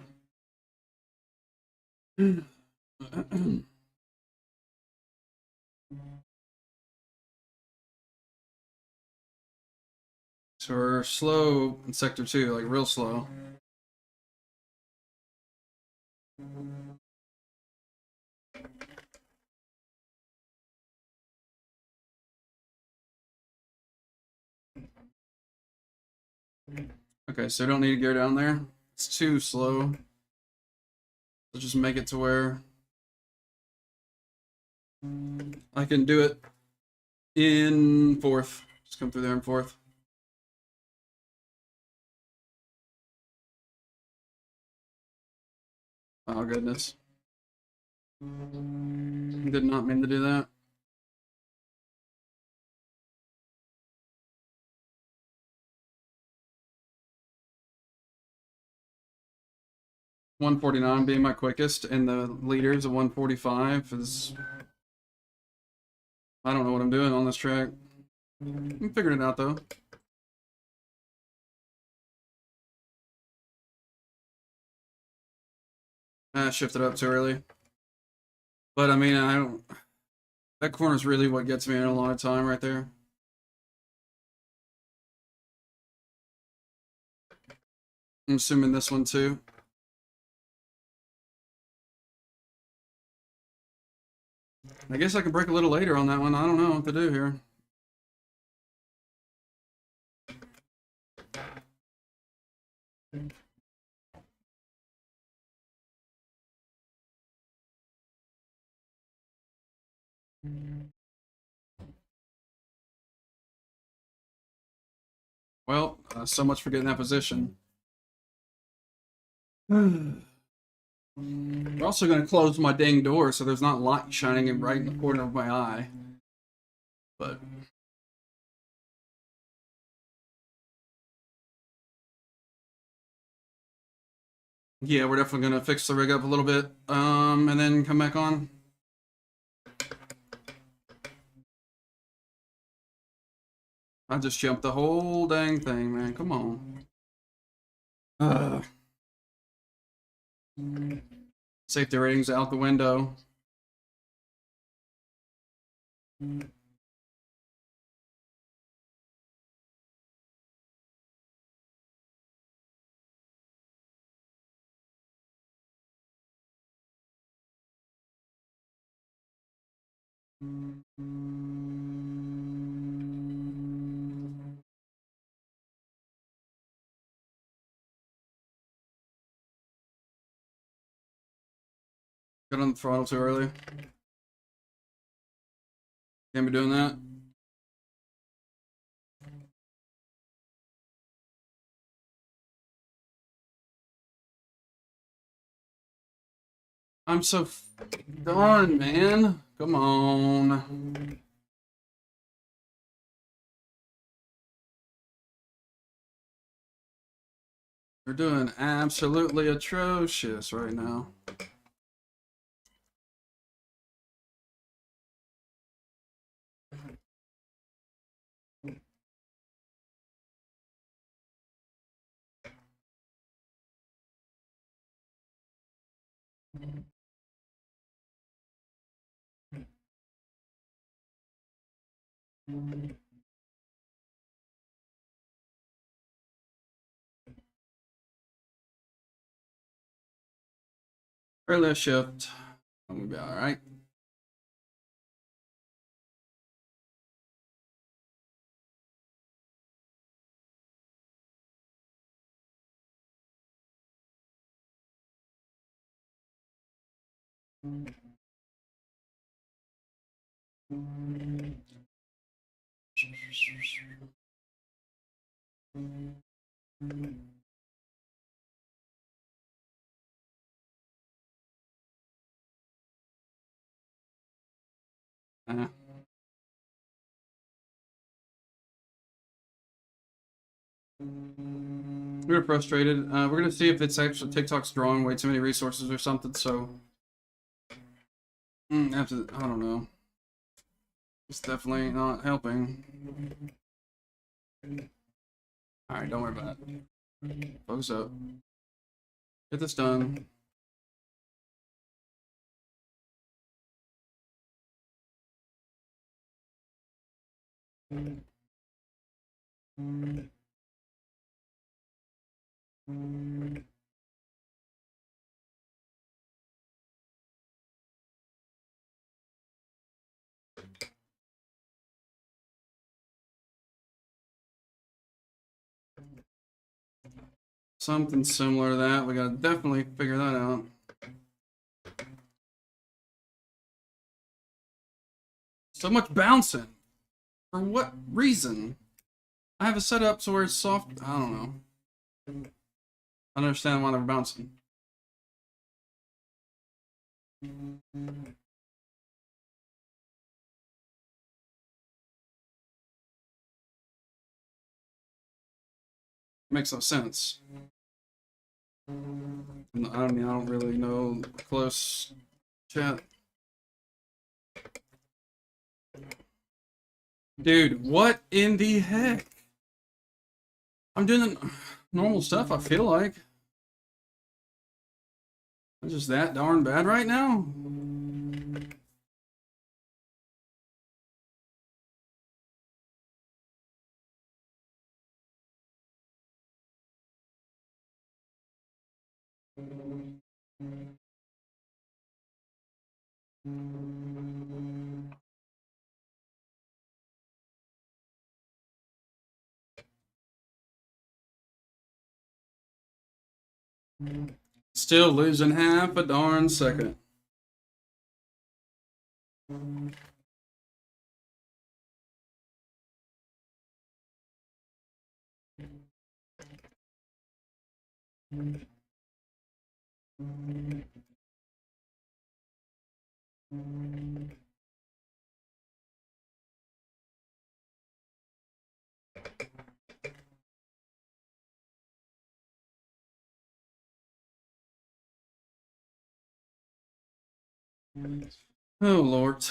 So we're slow in sector 2, like real slow. Okay, so I don't need to go down there. It's too slow. So just make it to where I can do it in 4th. Just come through there in 4th. Oh, goodness. Did not mean to do that. $149 being my quickest, and the leaders of 145 is... I don't know what I'm doing on this track. I'm figuring it out, though. I shifted up too early. But, I mean, I don't... That corner's really what gets me in a lot of time right there. I'm assuming this one, too. I guess I can break a little later on that one. I don't know what to do here. Well, so much for getting that position. We're also going to close my dang door so there's not light shining in right in the corner of my eye. But yeah, we're definitely going to fix the rig up a little bit, and then come back on. I just jumped the whole dang thing, man. Come on. Safety ratings out the window. Got on the throttle too early. Can't be doing that. I'm so done, man. Come on. They're doing absolutely atrocious right now. Early shift. I'm gonna be alright. Uh, we're frustrated. We're gonna see if it's actually TikTok's drawing way too many resources or something. So, after I don't know. It's definitely not helping. All right, don't worry about it. Focus up. Get this done. Something similar to that. We gotta definitely figure that out. So much bouncing. For what reason? I have a setup so where it's soft. I don't know. I don't understand why they're bouncing. Makes no sense. I don't really know close chat. Dude, what in the heck? I'm doing the normal stuff, I feel like. I'm just that darn bad right now. Still losing half a darn second. Oh, Lord.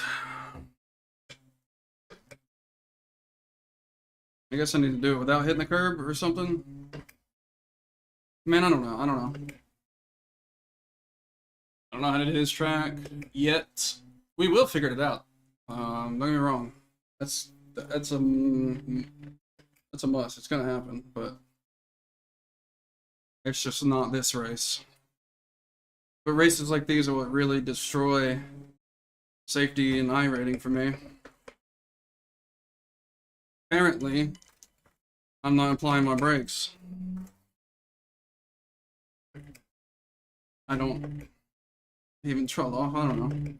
I guess I need to do it without hitting the curb or something. Man, I don't know. I don't know. I don't know how to do this track yet. We will figure it out. Don't get me wrong. That's a must. It's gonna happen, but it's just not this race. But races like these are what really destroy safety and iRating for me. Apparently, I'm not applying my brakes. I don't even trail off. I don't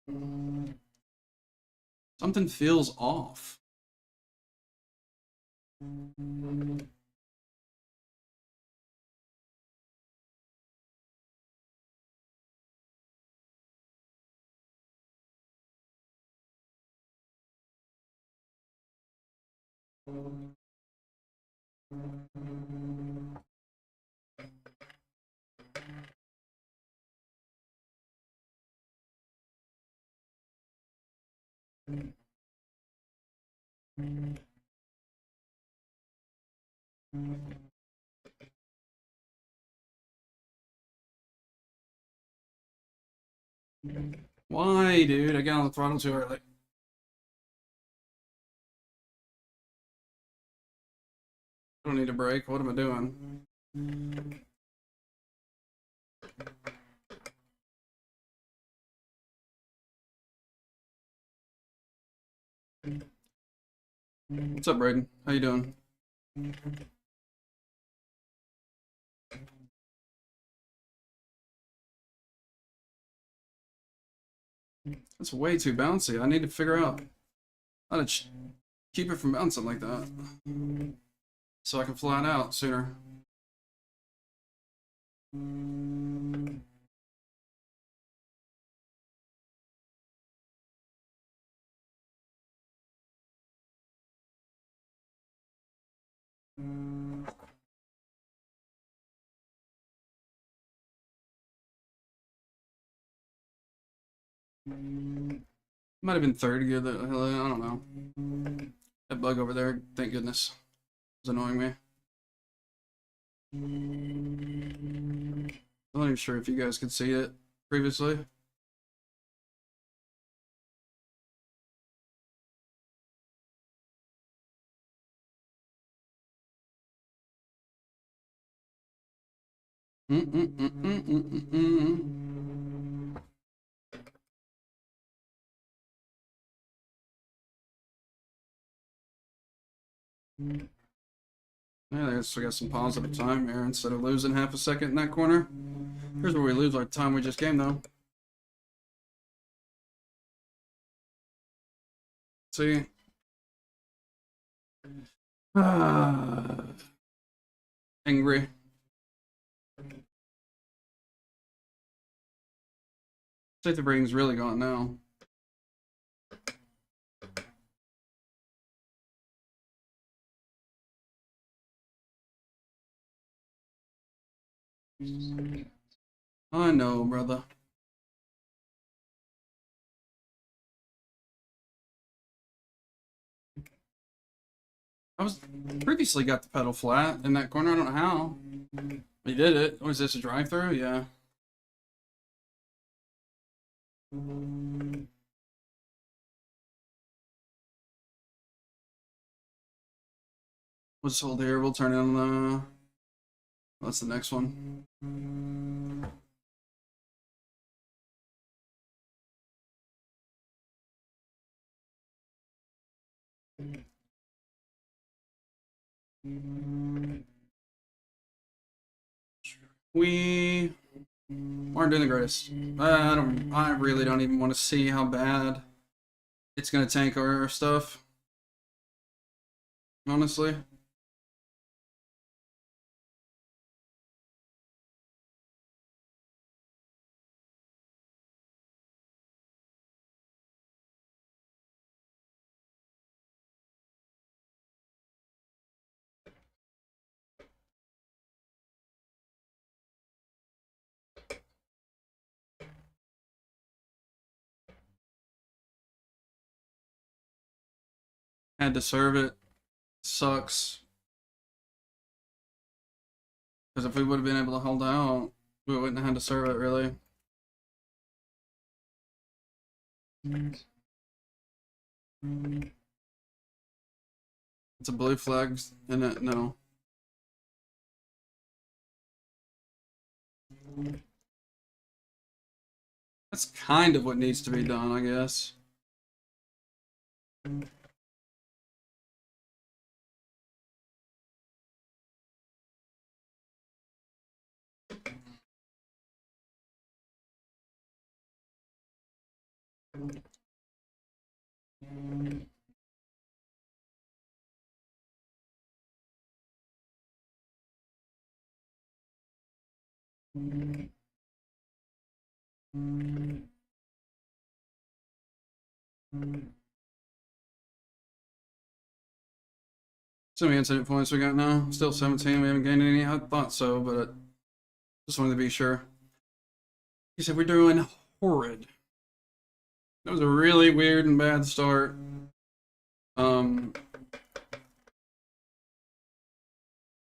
know. Something feels off. Why, dude? I got on the throttle too early. I don't need a brake. What am I doing? What's up, Braden? How you doing? That's way too bouncy. I need to figure out how to keep it from bouncing like that, so I can fly it out sooner. Might have been third gear. I don't know. That bug over there, thank goodness, was annoying me. I'm not even sure if you guys could see it previously. Yeah, I guess we got some positive time here instead of losing half a second in that corner. Here's where we lose our time we just gained, though. See? Angry. Safety rating's really gone now. I know, brother. I was previously got the pedal flat in that corner. I don't know how. He did it. Was this a drive-through? Yeah. We'll just hold here. We'll turn it on the... What's the next one? We aren't doing the greatest. I really don't even want to see how bad it's gonna tank our stuff. Honestly. Had to serve it. Sucks. Because if we would have been able to hold out, we wouldn't have had to serve it, really. It's a blue flag in it? No. That's kind of what needs to be done, I guess. So many incident points we got now. Still 17. We haven't gained any. I thought so, but just wanted to be sure. He said we're doing horrid. That was a really weird and bad start.